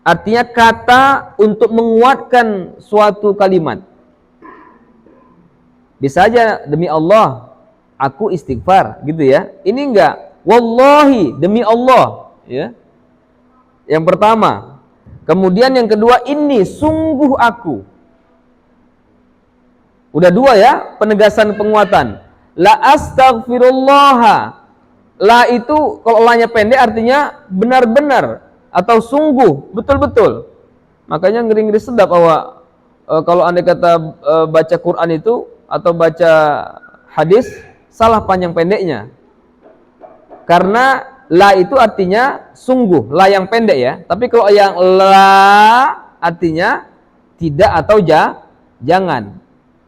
artinya kata untuk menguatkan suatu kalimat. Bisa aja demi Allah aku istighfar gitu ya. Ini enggak, wallahi demi Allah ya. Yang pertama. Kemudian yang kedua, ini sungguh aku. Udah 2 ya, penegasan penguatan. La astaghfirullah. La itu kalau la-nya pendek artinya benar-benar atau sungguh, betul-betul. Makanya ngeri-ngeri sedap awak kalau andai kata baca Quran itu atau baca hadis salah panjang pendeknya. Karena la itu artinya sungguh, la yang pendek ya. Tapi kalau yang la artinya tidak atau jangan.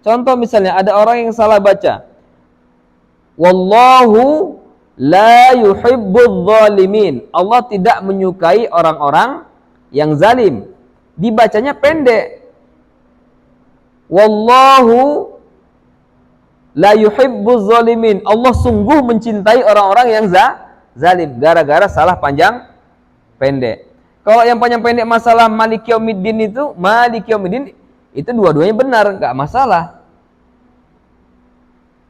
Contoh misalnya ada orang yang salah baca, wallahu la yuhibbudz zalimin. Allah tidak menyukai orang-orang yang zalim. Dibacanya pendek. Wallahu la yuhibbuz zalimin. Allah sungguh mencintai orang-orang yang zalim, gara-gara salah panjang pendek. Kalau yang panjang pendek masalah Malik Yaumiddin itu dua-duanya benar, enggak masalah.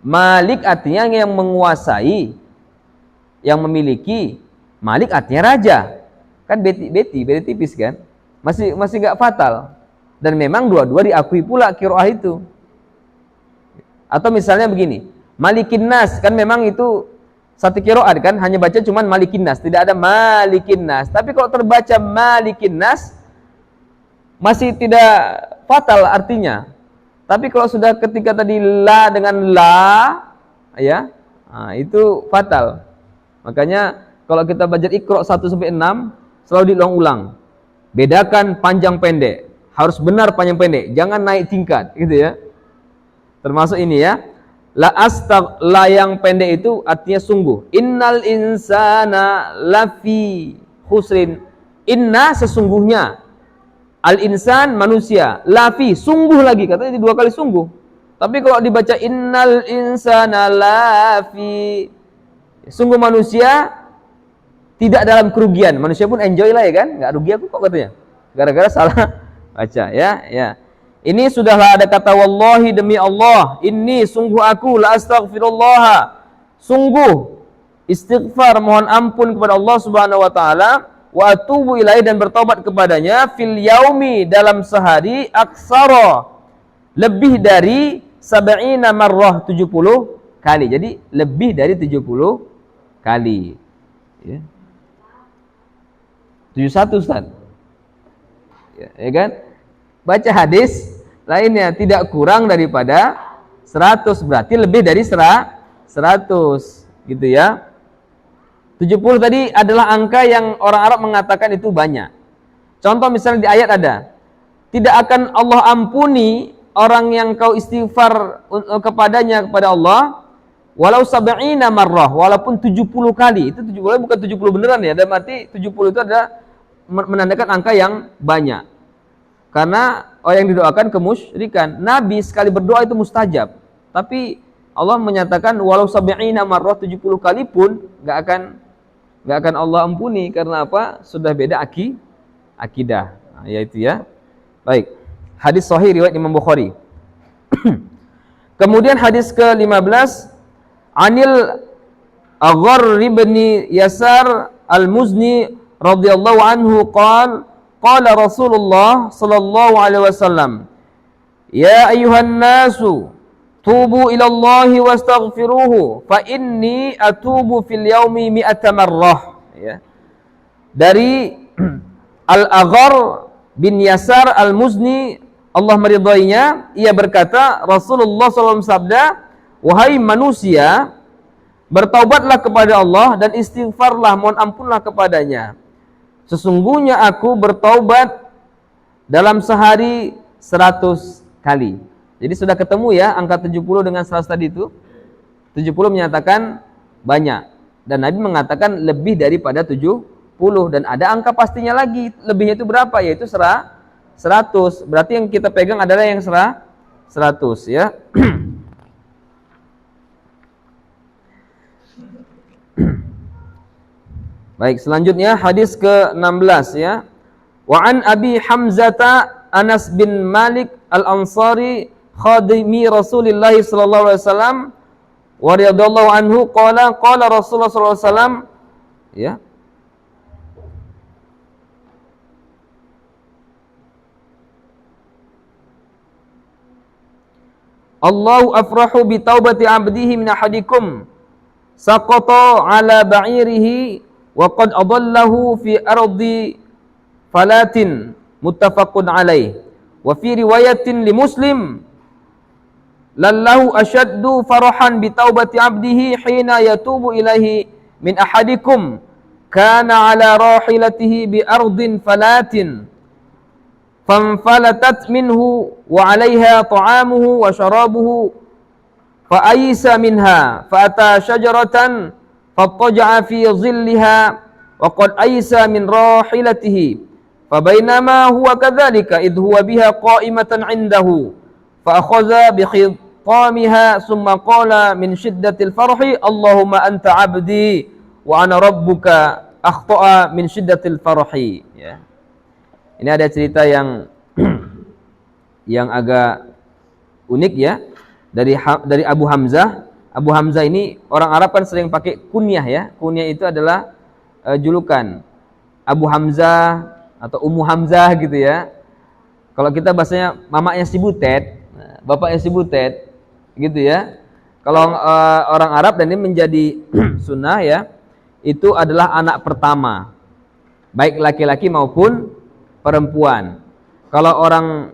Malik artinya yang menguasai, yang memiliki. Malik artinya raja. Kan beti tipis kan? Masih enggak fatal. Dan memang dua-dua diakui pula qiraah itu. Atau misalnya begini, Malikin Nas, kan memang itu satu qiraat kan, hanya baca cuman Malikin Nas, tidak ada Malikin Nas. Tapi kalau terbaca Malikin Nas masih tidak fatal artinya. Tapi kalau sudah ketika tadi la dengan la ya, itu fatal. Makanya kalau kita belajar Iqra 1 sampai 6 selalu diulang-ulang. Bedakan panjang pendek, harus benar panjang pendek, jangan naik tingkat gitu ya. Termasuk ini ya. La yang pendek itu artinya sungguh. Innal insana lafi khusrin. Inna sesungguhnya. Al insan manusia. Lafi sungguh lagi. Katanya 2 kali sungguh. Tapi kalau dibaca innal insana lafi, sungguh manusia tidak dalam kerugian. Manusia pun enjoy lah ya kan. Enggak rugi aku kok katanya. Gara-gara salah baca ya. Ini sudahlah ada kata wallahi demi Allah, ini sungguh aku la astaghfirullah, sungguh istighfar mohon ampun kepada Allah Subhanahu wa taala, wa atubu ilaihi dan bertobat kepadanya, fil yaumi dalam sehari, aksara lebih dari 70 marrah 70 kali. Jadi lebih dari 70 kali. Ya. 71 Ustaz. ya kan? Baca hadis lainnya tidak kurang daripada 100, berarti lebih dari 100 gitu ya. 70 tadi adalah angka yang orang Arab mengatakan itu banyak. Contoh misalnya di ayat ada, tidak akan Allah ampuni orang yang kau istighfar kepada Allah walau sab'ina marrah, walaupun 70 kali. Itu 70 bukan 70 beneran ya, dalam arti 70 itu adalah menandakan angka yang banyak. Karena orang yang didoakan kemusyrikan. Nabi sekali berdoa itu mustajab. Tapi Allah menyatakan walau sab'ina marrah, 70 kali pun enggak akan Allah ampuni. Karena apa? Sudah beda akidah. Nah, yaitu ya. Baik. Hadis sahih riwayat Imam Bukhari. Kemudian hadis ke-15, Anil Agharr bin Yasar Al-Muzni radhiyallahu anhu qala Rasulullah sallallahu alaihi wasallam, ya ayyuhan nasu tubu ila Allahi wastaghfiruhu fa inni atubu fil yaumi mi'ata marrah. Ya. Dari Al-Agharr bin Yasar Al-Muzni, Allah meridainya, ia berkata, Rasulullah SAW sabda, wahai manusia, bertaubatlah kepada Allah dan istighfarlah, mohon ampunlah kepadanya. Sesungguhnya aku bertaubat dalam sehari 100 kali. Jadi sudah ketemu ya angka 70 dengan 100 tadi itu. 70 menyatakan banyak dan Nabi mengatakan lebih daripada 70, dan ada angka pastinya lagi, lebihnya itu berapa? Yaitu 100. Berarti yang kita pegang adalah yang 100 ya. Baik, selanjutnya hadis ke-16 ya. Wa an Abi Hamzata Anas bin Malik Al-Ansari khadimi Rasulullah sallallahu alaihi wasallam wa radhiyallahu anhu qala Rasulullah sallallahu alaihi wasallam ya. Allahu afrahu bi taubati 'abdihi min ahadikum saqata 'ala ba'irihi wa qad adallahu fi ardi falatin, muttafaqun alaih. Wa fi riwayatin li Muslim, lallahu ashaddu farahan bi taubati 'abdihi hina yatubu ilaihi min ahadikum kana 'ala rahilatihi bi ardin falatin fanfalatat minhu wa 'alaiha ta'amuhu wa sharabuhu fa aysa minha fa ata syajaratan fattaja'a fi dhilliha wa qad aysa min rahilatihi fa bainama huwa kadzalika idh huwa biha qa'imatan 'indahu fa akhadha bi khitamiha thumma qala min shiddatil farhi Allahumma anta 'abdi wa ana rabbuka akhta'a min shiddatil farhi ya. Ini ada cerita yang agak unik ya dari Abu Hamzah. Abu Hamzah ini orang Arab kan sering pakai kunyah ya. Kunyah itu adalah julukan. Abu Hamzah atau Ummu Hamzah gitu ya. Kalau kita bahasanya mamanya si Butet, bapaknya si Butet gitu ya. Kalau orang Arab dan ini menjadi sunnah ya, itu adalah anak pertama, baik laki-laki maupun perempuan. Kalau orang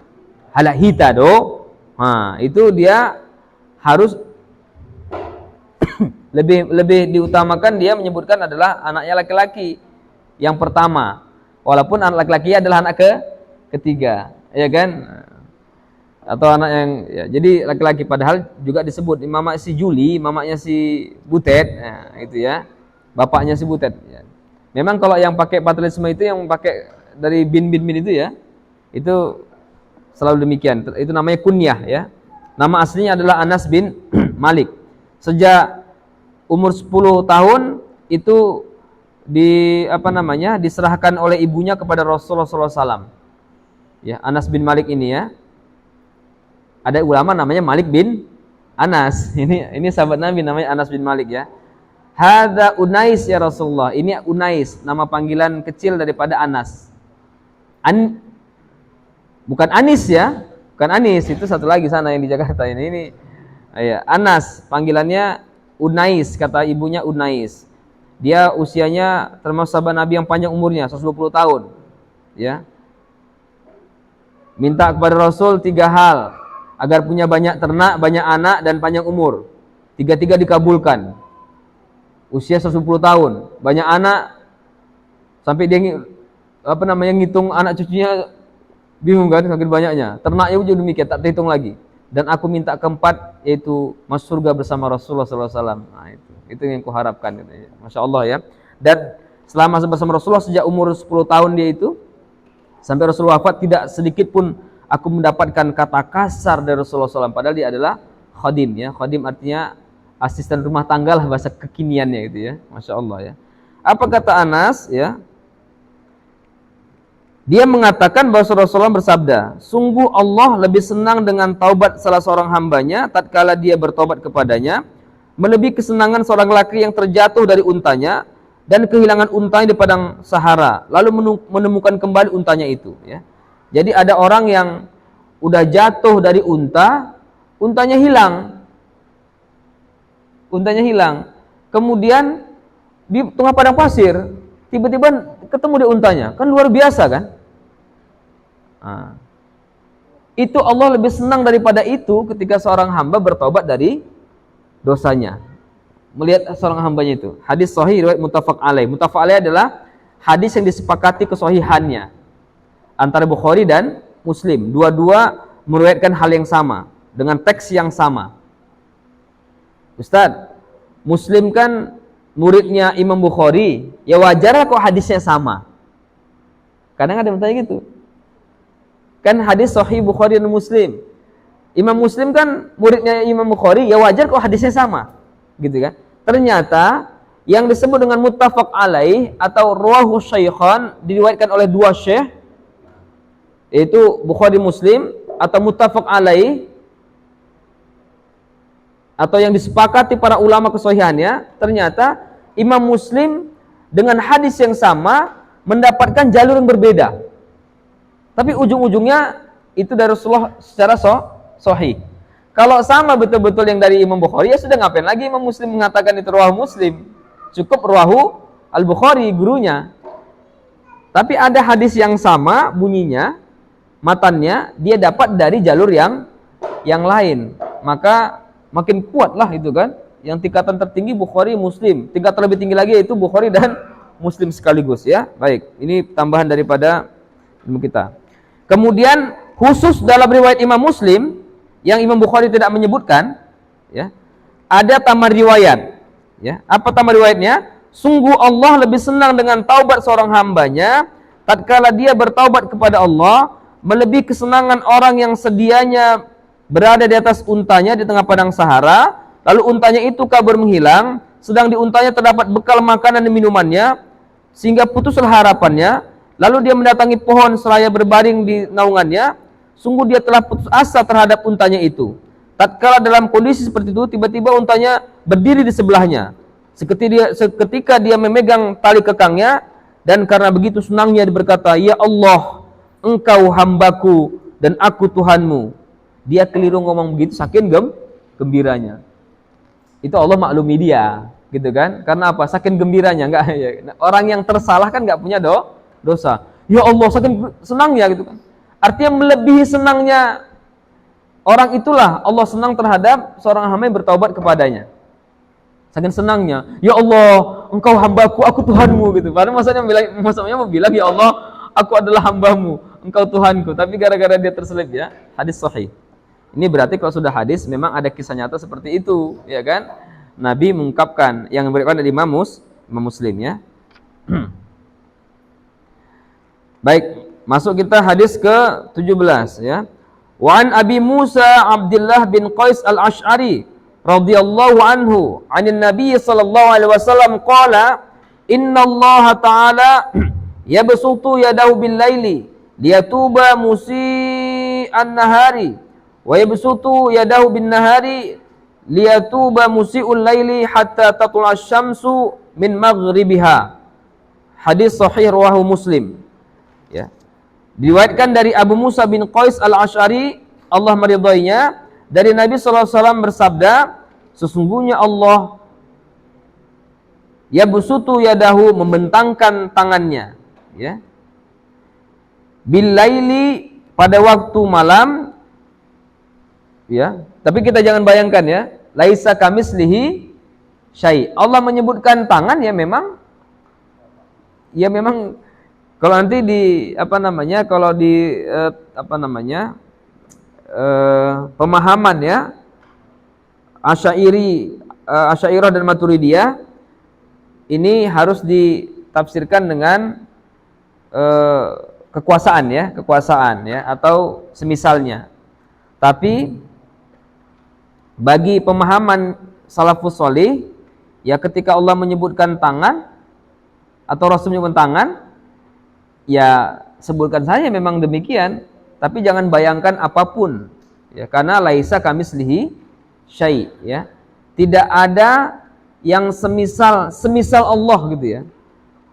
halak hitado, itu dia harus lebih diutamakan, dia menyebutkan adalah anaknya laki-laki yang pertama, walaupun anak laki-laki adalah anak ketiga, ya kan? Atau anak yang ya, jadi laki-laki, padahal juga disebut mama si Juli, mamanya si Butet, nah, itu ya, bapaknya si Butet. Ya. Memang kalau yang pakai patriotisme itu yang pakai dari bin itu ya, itu selalu demikian. Itu namanya kunyah ya. Nama aslinya adalah Anas bin Malik. Sejak umur 10 tahun itu diserahkan oleh ibunya kepada Rasulullah SAW. Ya, Anas bin Malik ini ya. Ada ulama namanya Malik bin Anas. Ini sahabat Nabi namanya Anas bin Malik ya. Hadza Unais ya Rasulullah. Ini Unais, nama panggilan kecil daripada Anas. Bukan Anis ya, bukan Anis, itu satu lagi sana yang di Jakarta ini ya, Anas, panggilannya Unais, kata ibunya Unais. Dia usianya termasuk sahabat Nabi yang panjang umurnya, 120 tahun. Ya. minta kepada Rasul 3 hal, agar punya banyak ternak, banyak anak, dan panjang umur. 3-3 dikabulkan. Usia 10 tahun, banyak anak, sampai dia ngitung anak cucunya bingung kan, saking banyaknya. Ternaknya juga demikian, tak terhitung lagi. Dan aku minta keempat, yaitu masuk surga bersama Rasulullah SAW. Nah itu yang kuharapkan. Masya Allah ya. Dan selama bersama Rasulullah sejak umur 10 tahun dia itu, sampai Rasulullah wafat, tidak sedikit pun aku mendapatkan kata kasar dari Rasulullah SAW. Padahal dia adalah khadim ya. Khadim artinya asisten rumah tangga lah bahasa kekiniannya gitu ya. Masya Allah ya. Apa kata Anas ya? Dia mengatakan bahwa Rasulullah bersabda, sungguh Allah lebih senang dengan taubat salah seorang hambanya tatkala dia bertobat kepadanya, melebihi kesenangan seorang laki yang terjatuh dari untanya dan kehilangan untanya di padang Sahara, lalu menemukan kembali untanya itu ya. Jadi ada orang yang udah jatuh dari unta, untanya hilang. Untanya hilang. Kemudian di tengah padang pasir, tiba-tiba ketemu di untanya. Kan luar biasa kan? Nah, itu Allah lebih senang daripada itu ketika seorang hamba bertobat dari dosanya. Melihat seorang hambanya itu. Hadis sahih riwayat muttafaq alaih. Muttafaq alaih adalah hadis yang disepakati kesahihannya antara Bukhari dan Muslim. Dua-dua meriwayatkan hal yang sama dengan teks yang sama. Ustaz, Muslim kan muridnya Imam Bukhari, ya wajar kok hadisnya sama. Kadang ada yang bertanya gitu. Kan hadis sahih Bukhari dan Muslim. Imam Muslim kan muridnya Imam Bukhari, ya wajar kok hadisnya sama. Gitu kan? Ternyata yang disebut dengan muttafaq alaih atau rawahu syaikhan diriwayatkan oleh 2 syekh, yaitu Bukhari Muslim, atau muttafaq alaih atau yang disepakati para ulama kesahihannya, ternyata Imam Muslim dengan hadis yang sama mendapatkan jalur yang berbeda. Tapi ujung-ujungnya itu dari Rasulullah secara sahih. Kalau sama betul-betul yang dari Imam Bukhari, ya sudah, ngapain lagi Imam Muslim mengatakan itu rawahu Muslim? Cukup rawahu Al-Bukhari, gurunya. Tapi ada hadis yang sama bunyinya, matannya, dia dapat dari jalur yang lain. Maka makin kuat lah itu kan. Yang tingkatan tertinggi Bukhari, Muslim. Tingkat terlebih tinggi lagi itu Bukhari dan Muslim sekaligus ya. Baik, ini tambahan daripada ilmu kita. Kemudian khusus dalam riwayat Imam Muslim yang Imam Bukhari tidak menyebutkan ya, ada tambahan riwayat ya. Apa tambahan riwayatnya? Sungguh Allah lebih senang dengan taubat seorang hambanya tatkala dia bertaubat kepada Allah, melebihi kesenangan orang yang sedianya berada di atas untanya di tengah padang Sahara, lalu untanya itu kabur menghilang, sedang di untanya terdapat bekal makanan dan minumannya, sehingga putuslah harapannya. Lalu dia mendatangi pohon seraya berbaring di naungannya. Sungguh dia telah putus asa terhadap untanya itu. Tatkala dalam kondisi seperti itu, tiba-tiba untanya berdiri di sebelahnya. Seketika dia memegang tali kekangnya, dan karena begitu senangnya dia berkata, ya Allah, engkau hambaku dan aku Tuhanmu. Dia keliru ngomong begitu saking gembiranya. Itu Allah maklumi dia, gitu kan? Karena apa? Saking gembiranya. Enggak, orang yang tersalah kan enggak punya dosa. Ya Allah, saking senangnya gitu kan. Artinya melebihi senangnya orang itulah Allah senang terhadap seorang hamba yang bertaubat kepadanya. Saking senangnya, ya Allah, engkau hambaku, aku Tuhanmu gitu. Padahal maksudnya mau bilang ya Allah, aku adalah hambamu, engkau Tuhanku. Tapi gara-gara dia terselip ya, hadis sahih. Ini berarti kalau sudah hadis memang ada kisah nyata seperti itu, ya kan? Nabi mengungkapkan yang diberikan dari Imam Muslim ya. Baik, masuk kita hadis ke-17 ya. Wa an Abi Musa Abdullah bin Qais Al-Asy'ari radhiyallahu anhu 'anil Nabi sallallahu alaihi wasallam qala innallaha ta'ala yabsutu yadahu bil laili liyatuba musii'an nahari wa yabsutu yadahu bin nahari liyatuba musii'ul laili hatta tatlu'a asy-syamsu min maghribiha. Hadis sahih rawahu Muslim. Ya. Diriwayatkan dari Abu Musa bin Qais Al-Asy'ari, Allah meridhoinya, dari Nabi sallallahu alaihi wasallam bersabda, sesungguhnya Allah yabsutu yadahu, membentangkan tangannya, ya. Bil laili, pada waktu malam, ya. Tapi kita jangan bayangkan ya, laisa kamislihi syai'. Allah menyebutkan tangan ya memang kalau nanti di kalau di pemahaman ya Asy'ariyah dan Maturidiyah ini harus ditafsirkan dengan kekuasaan ya atau semisalnya. Tapi bagi pemahaman salafus sholih ya, ketika Allah menyebutkan tangan atau Rasul menyebutkan tangan, ya sebutkan saja memang demikian, tapi jangan bayangkan apapun ya, karena laisa kamislihi syai' ya. Tidak ada yang semisal Allah gitu ya.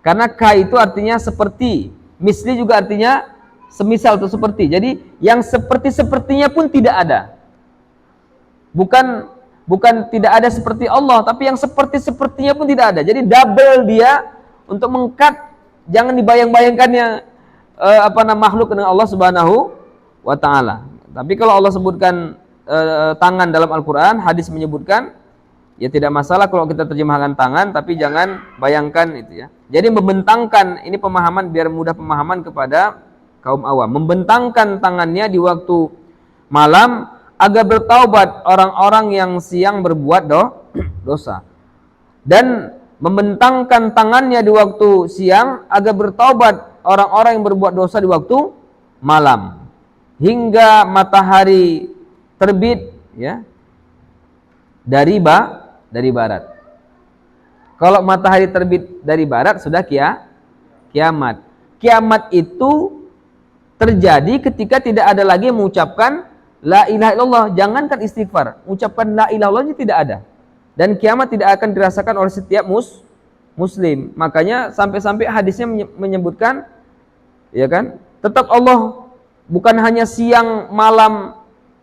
Karena ka itu artinya seperti, misli juga artinya semisal atau seperti. Jadi yang sepertinya pun tidak ada. Bukan tidak ada seperti Allah, tapi yang sepertinya pun tidak ada. Jadi double dia untuk mengkat, jangan dibayang-bayangkannya makhluk dengan Allah Subhanahu wa taala. Tapi kalau Allah sebutkan tangan dalam Al-Qur'an, hadis menyebutkan, ya tidak masalah kalau kita terjemahkan tangan, tapi jangan bayangkan itu ya. Jadi membentangkan, ini pemahaman biar mudah pemahaman kepada kaum awam. Membentangkan tangannya di waktu malam agar bertaubat orang-orang yang siang berbuat dosa. Dan membentangkan tangannya di waktu siang agar bertaubat orang-orang yang berbuat dosa di waktu malam. Hingga matahari terbit ya dari barat. Kalau matahari terbit dari barat sudah kiamat. Kiamat itu terjadi ketika tidak ada lagi yang mengucapkan la ilaha illallah. Jangankan istighfar, ucapkan la ilaha illallah tidak ada. Dan kiamat tidak akan dirasakan oleh setiap muslim. Makanya sampai-sampai hadisnya menyebutkan, ya kan, tetap Allah bukan hanya siang malam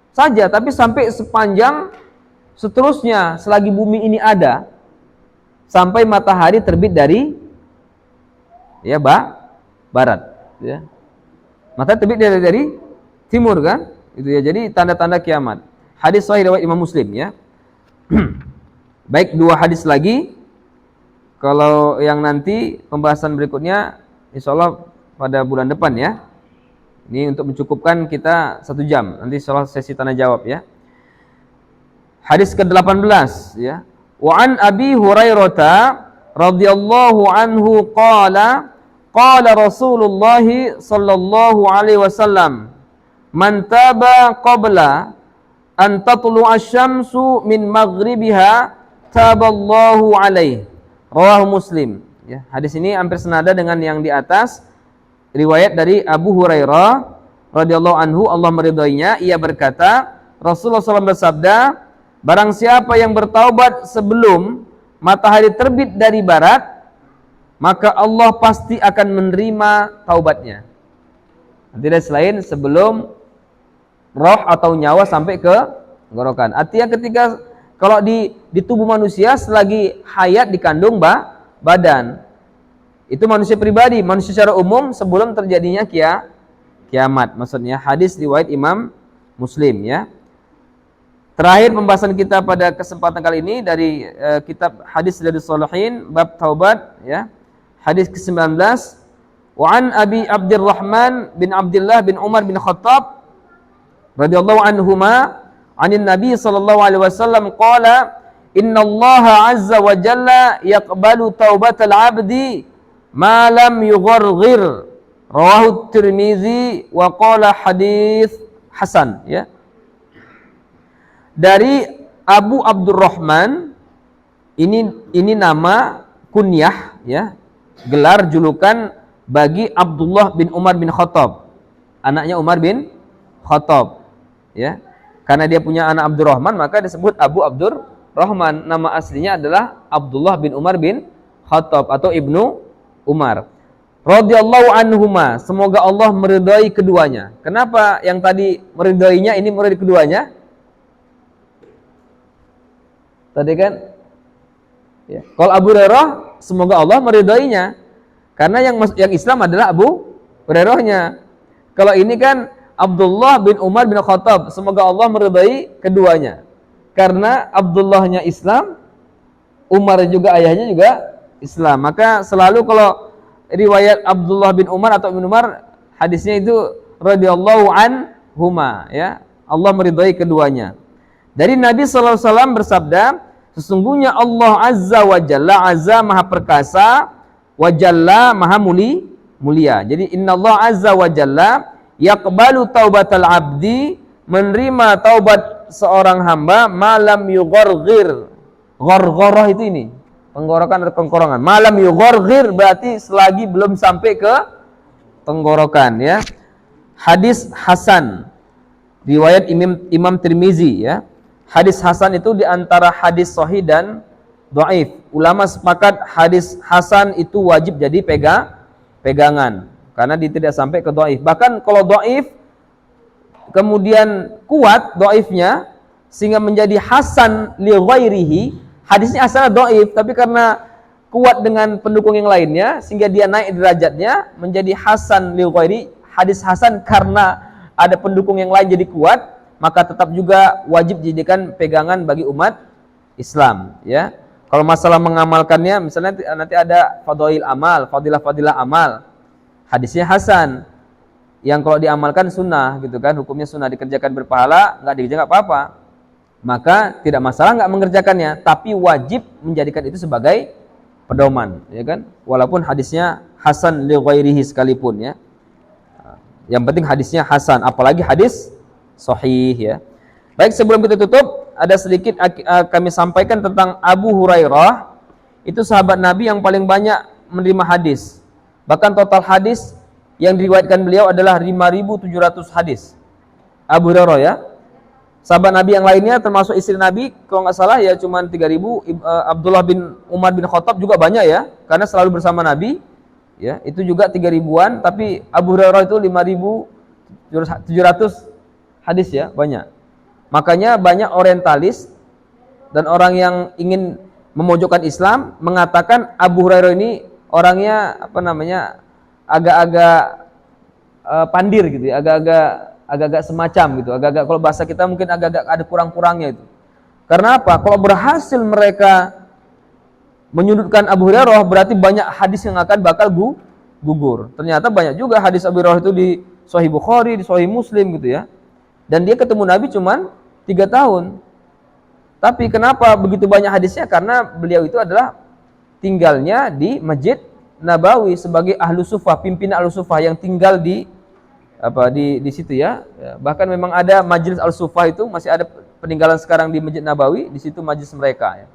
saja, tapi sampai sepanjang seterusnya selagi bumi ini ada, sampai matahari terbit dari ya barat, ya. Matahari terbit dari timur kan, itu ya. Jadi tanda-tanda kiamat. Hadis sahih riwayat Imam Muslim ya. Baik, 2 hadis lagi. Kalau yang nanti pembahasan berikutnya insyaallah pada bulan depan ya. Ini untuk mencukupkan kita 1 jam. Nanti insyaallah sesi tanya jawab ya. Hadis ke-18 ya. Wa an Abi Hurairah radhiyallahu anhu qala Rasulullah sallallahu alaihi wasallam man taba qabla an tatlu'a asy-syamsu min maghribiha taballahu alaihi. Rawahu Muslim ya. Hadis ini hampir senada dengan yang di atas, riwayat dari Abu Hurairah radhiyallahu anhu, Allah meridainya. Ia berkata, Rasulullah SAW bersabda, barang siapa yang bertaubat sebelum matahari terbit dari barat, maka Allah pasti akan menerima taubatnya. Tidak selain sebelum roh atau nyawa sampai ke tenggorokan. Artinya ketika kalau di tubuh manusia selagi hayat dikandung badan, itu manusia pribadi, manusia secara umum sebelum terjadinya kiamat. Maksudnya hadis riwayat Imam Muslim ya. Terakhir pembahasan kita pada kesempatan kali ini dari kitab Hadis Riyadhus Shalihin bab taubat ya. Hadis ke-19, wa an Abi Abdurrahman bin Abdullah bin Umar bin Khattab radhiyallahu anhuma, 'anin Nabi sallallahu alaihi wasallam qala, innallaha 'azza wa jalla yaqbalu taubatal 'abdi ma lam yugharghir. Rawahu Tirmizi wa qala hadis hasan ya. Dari Abu Abdurrahman, ini nama kunyah ya, gelar julukan bagi Abdullah bin Umar bin Khattab, anaknya Umar bin Khattab ya. Karena dia punya anak Abdurrahman, maka disebut Abu Abdurrahman. Nama aslinya adalah Abdullah bin Umar bin Khattab atau Ibnu Umar. Radhiyallahu anhuma, semoga Allah meridai keduanya. Kenapa yang tadi meridainya, ini meridai keduanya? Tadi kan ya. Kalau Abu Hurairah semoga Allah meridainya, karena yang Islam adalah Abu Hurairahnya. Kalau ini kan Abdullah bin Umar bin Khattab. Semoga Allah meridai keduanya. Karena Abdullahnya Islam, Umar juga ayahnya juga Islam. Maka selalu kalau riwayat Abdullah bin Umar atau Ibn Umar, hadisnya itu radhiyallahu anhuma, ya. Allah meridai keduanya. Dari Nabi sallallahu alaihi wasallam bersabda, sesungguhnya Allah azza wa jalla, azza maha perkasa, wa jalla maha mulia. Jadi innallaha azza wa jalla yaqbalu taubatal abdi, menerima taubat seorang hamba malam yugharghir. Ghargharah itu ini, tenggorokan atau kengkorongan. Malam yugharghir berarti selagi belum sampai ke tenggorokan, ya. Hadis hasan riwayat Imam Tirmizi, ya. Hadis hasan itu di antara hadis sahih dan dhaif. Ulama sepakat hadis hasan itu wajib jadi pegangan karena dia tidak sampai ke dhaif. Bahkan kalau dhaif kemudian kuat dhaifnya sehingga menjadi hasan li ghairihi, hadisnya asalnya dhaif tapi karena kuat dengan pendukung yang lainnya sehingga dia naik derajatnya menjadi hasan li ghairi, hadis hasan karena ada pendukung yang lain jadi kuat, maka tetap juga wajib dijadikan pegangan bagi umat Islam, ya. Kalau masalah mengamalkannya, misalnya nanti ada fadail amal, fadilah amal, hadisnya hasan, yang kalau diamalkan sunnah, gitu kan, hukumnya sunnah, dikerjakan berpahala, nggak dikerjakan apa-apa, maka tidak masalah nggak mengerjakannya, tapi wajib menjadikan itu sebagai pedoman, ya kan, walaupun hadisnya hasan li ghairihi sekalipun, ya. Yang penting hadisnya hasan, apalagi hadis sahih, ya. Baik, sebelum kita tutup, ada sedikit kami sampaikan tentang Abu Hurairah. Itu sahabat Nabi yang paling banyak menerima hadis. Bahkan total hadis yang diriwayatkan beliau adalah 5.700 hadis. Abu Hurairah, ya. Sahabat Nabi yang lainnya termasuk istri Nabi, kalau nggak salah ya cuma 3.000. Abdullah bin Umar bin Khattab juga banyak, ya, karena selalu bersama Nabi, ya. Itu juga 3.000-an, tapi Abu Hurairah itu 5.700 hadis, ya, banyak. Makanya banyak orientalis dan orang yang ingin memojokkan Islam mengatakan Abu Hurairah ini orangnya agak-agak pandir gitu, ya, agak-agak semacam gitu, agak-agak, kalau bahasa kita mungkin agak-agak ada kurang-kurangnya itu. Karena apa? Kalau berhasil mereka menyudutkan Abu Hurairah, berarti banyak hadis yang akan bakal gugur. Ternyata banyak juga hadis Abu Hurairah itu di Sahih Bukhari, di Sahih Muslim gitu, ya. Dan dia ketemu Nabi cuman 3 tahun. Tapi kenapa begitu banyak hadisnya? Karena beliau itu adalah tinggalnya di Masjid Nabawi sebagai ahlu sufah, pimpinan ahlu sufah yang tinggal di situ, ya. Bahkan memang ada majelis al-sufah, itu masih ada peninggalan sekarang di Masjid Nabawi, di situ majelis mereka, ya.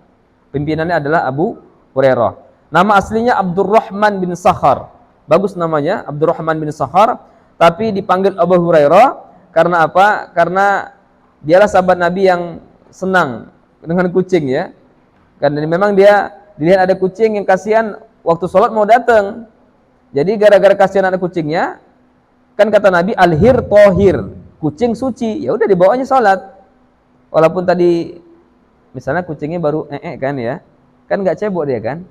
Pimpinannya adalah Abu Hurairah. Nama aslinya Abdurrahman bin Sakhar. Bagus namanya, Abdurrahman bin Sakhar, tapi dipanggil Abu Hurairah karena apa? Karena dialah sahabat Nabi yang senang dengan kucing, ya. Karena memang dia dilihat ada kucing yang kasihan waktu sholat mau datang. Jadi gara-gara kasihan ada kucingnya, kan kata Nabi al-hir tohir, kucing suci, ya udah dibawanya sholat. Walaupun tadi misalnya kucingnya baru kan, ya, kan nggak cebok dia kan,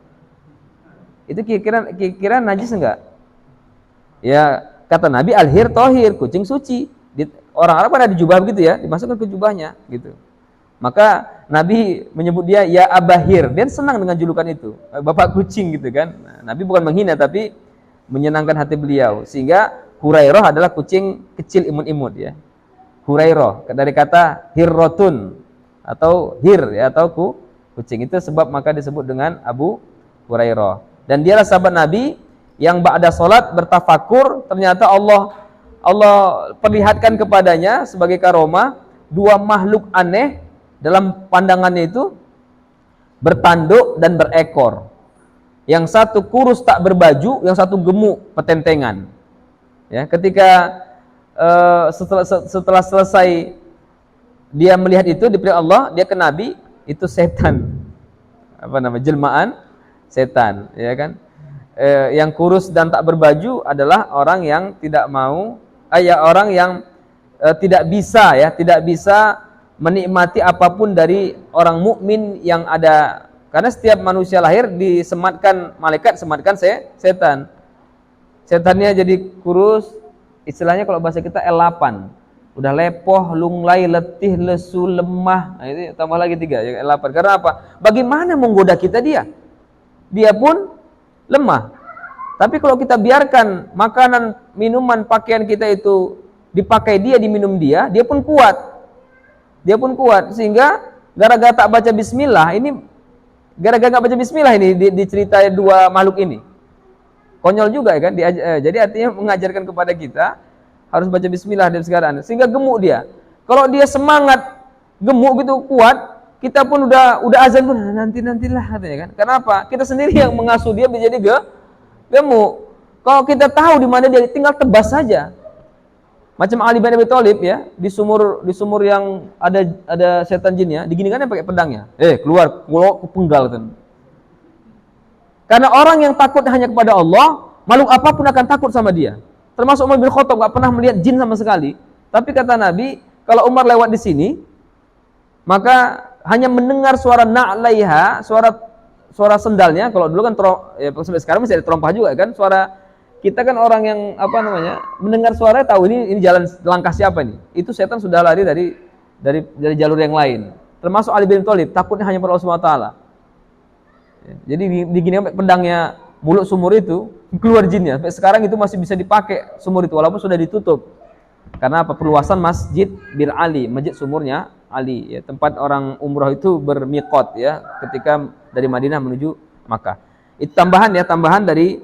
itu kira-kira najis enggak? Ya kata Nabi al-hir tohir, kucing suci. Orang Arab ada di jubah begitu, ya, dimasukkan ke jubahnya gitu. Maka Nabi menyebut dia ya Abahir, dia senang dengan julukan itu, bapak kucing gitu kan. Nah, Nabi bukan menghina tapi menyenangkan hati beliau, sehingga Hurairah adalah kucing kecil imut-imut, ya. Hurairah dari kata hirrotun atau hir, ya, atau kucing, itu sebab maka disebut dengan Abu Hurairah. Dan dialah sahabat Nabi yang ba'da salat bertafakur, ternyata Allah perlihatkan kepadanya sebagai karomah 2 makhluk aneh dalam pandangannya itu, bertanduk dan berekor. Yang satu kurus tak berbaju, yang satu gemuk petentengan. Ya, ketika setelah selesai dia melihat itu diberi Allah, dia ke Nabi, itu setan. Jelmaan setan, ya kan? Yang kurus dan tak berbaju adalah orang yang tidak mau, orang yang tidak bisa menikmati apapun dari orang mukmin yang ada, karena setiap manusia lahir disematkan malaikat, sematkan setan. Setannya jadi kurus, istilahnya kalau bahasa kita L8. Udah lepoh, lunglai, letih, lesu, lemah. Nah, itu tambah lagi 3, ya, L8. Karena apa? Bagaimana menggoda kita dia? Dia pun lemah. Tapi kalau kita biarkan makanan, minuman, pakaian kita itu dipakai dia, diminum dia, dia pun kuat. Dia pun kuat. Sehingga gara-gara tak baca bismillah, ini gara-gara nggak baca bismillah ini diceritain 2 makhluk ini. Konyol juga ya kan? Jadi artinya mengajarkan kepada kita harus baca bismillah dan sekarang, sehingga gemuk dia. Kalau dia semangat gemuk gitu kuat, kita pun udah azan pun nantilah katanya kan. Kenapa? Kita sendiri yang mengasuh dia menjadi gemuk. Kalau kita tahu di mana dia, tinggal tebas saja. Macam Ali bin Abi Thalib ya, di sumur yang ada setan jinnya, diginikannya pakai pedangnya. Keluar penggal kan. Karena orang yang takut hanya kepada Allah, makhluk apapun akan takut sama dia. Termasuk Umar bin Khattab gak pernah melihat jin sama sekali. Tapi kata Nabi, kalau Umar lewat di sini, maka hanya mendengar suara na'laiha, suara sendalnya. Kalau dulu kan sampai sekarang masih ada terompah juga kan. Suara kita kan orang yang mendengar suara tahu ini jalan langkah siapa nih. Itu setan sudah lari dari jalur yang lain. Termasuk Ali bin Thalib, takutnya hanya pada Allah Subhanahu wa taala. Jadi digini pedangnya mulut sumur itu keluar jinnya. Sampai sekarang itu masih bisa dipakai sumur itu walaupun sudah ditutup. Karena apa? Perluasan Masjid Bir Ali, masjid sumurnya Ali ya, tempat orang umrah itu bermiqat ya ketika dari Madinah menuju Makkah. Itu tambahan dari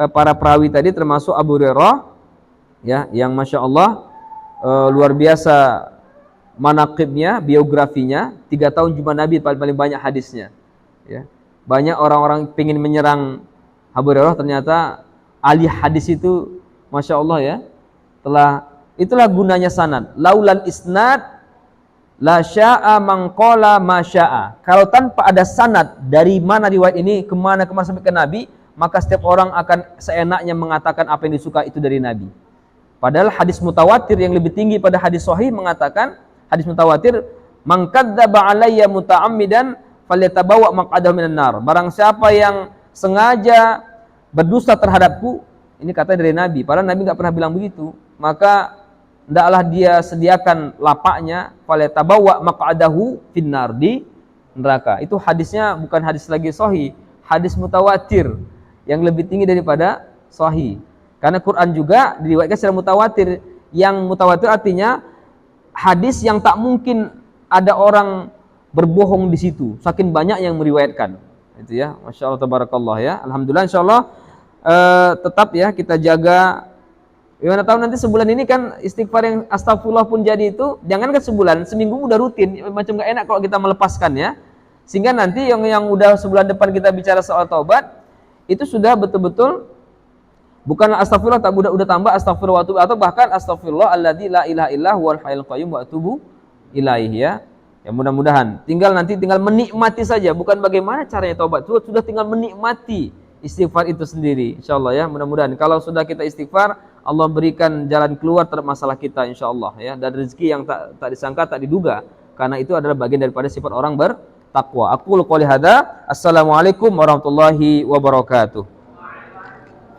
para perawi tadi termasuk Abu Hurairah ya yang Masya Allah luar biasa manaqibnya, biografinya, 3 tahun jumpa Nabi paling banyak hadisnya ya. Banyak orang-orang ingin menyerang Abu Hurairah, ternyata ahli hadis itu Masya Allah ya, itulah gunanya sanad. Laulal isnad la sya'a man qala ma sya'a. Kalau tanpa ada sanad dari mana riwayat ini kemana sampai ke Nabi, maka setiap orang akan seenaknya mengatakan apa yang disuka itu dari Nabi. Padahal hadis mutawatir yang lebih tinggi pada hadis sahih mengatakan, hadis mutawatir, man kadzdzaba alayya muta'ammidan falyatabawa maq'adahu minan nar. Barang siapa yang sengaja berdusta terhadapku, ini katanya dari Nabi, padahal Nabi enggak pernah bilang begitu, maka hendaklah dia sediakan lapaknya, falyatabawa maq'adahu finnar, di neraka. Itu hadisnya bukan hadis lagi sahih, hadis mutawatir yang lebih tinggi daripada sahih. Karena Quran juga diriwayatkan secara mutawatir. Yang mutawatir artinya hadis yang tak mungkin ada orang berbohong di situ, saking banyak yang meriwayatkan. Itu ya, Masya Allah tabarakallah ya. Alhamdulillah, insya Allah tetap ya kita jaga. Gimana tahu nanti sebulan ini kan istighfar yang astagfirullah pun jadi itu, jangan kan sebulan, seminggu udah rutin, macam gak enak kalau kita melepaskan ya. Sehingga nanti yang udah sebulan depan kita bicara soal taubat, itu sudah betul-betul bukan astagfirullah, tak udah tambah astagfirullah atau bahkan astagfirullah alladzi la ilaha illa huwal hayyul qayyum wa atubu ilaihi ya. Ya mudah-mudahan tinggal menikmati saja, bukan bagaimana caranya taubat, sudah tinggal menikmati istighfar itu sendiri insyaallah ya. Mudah-mudahan kalau sudah kita istighfar, Allah berikan jalan keluar terhadap masalah kita insyaallah ya, dan rezeki yang tak disangka, tak diduga, karena itu adalah bagian daripada sifat orang bertakwa. Aqulu qouli hadza, assalamualaikum warahmatullahi wabarakatuh.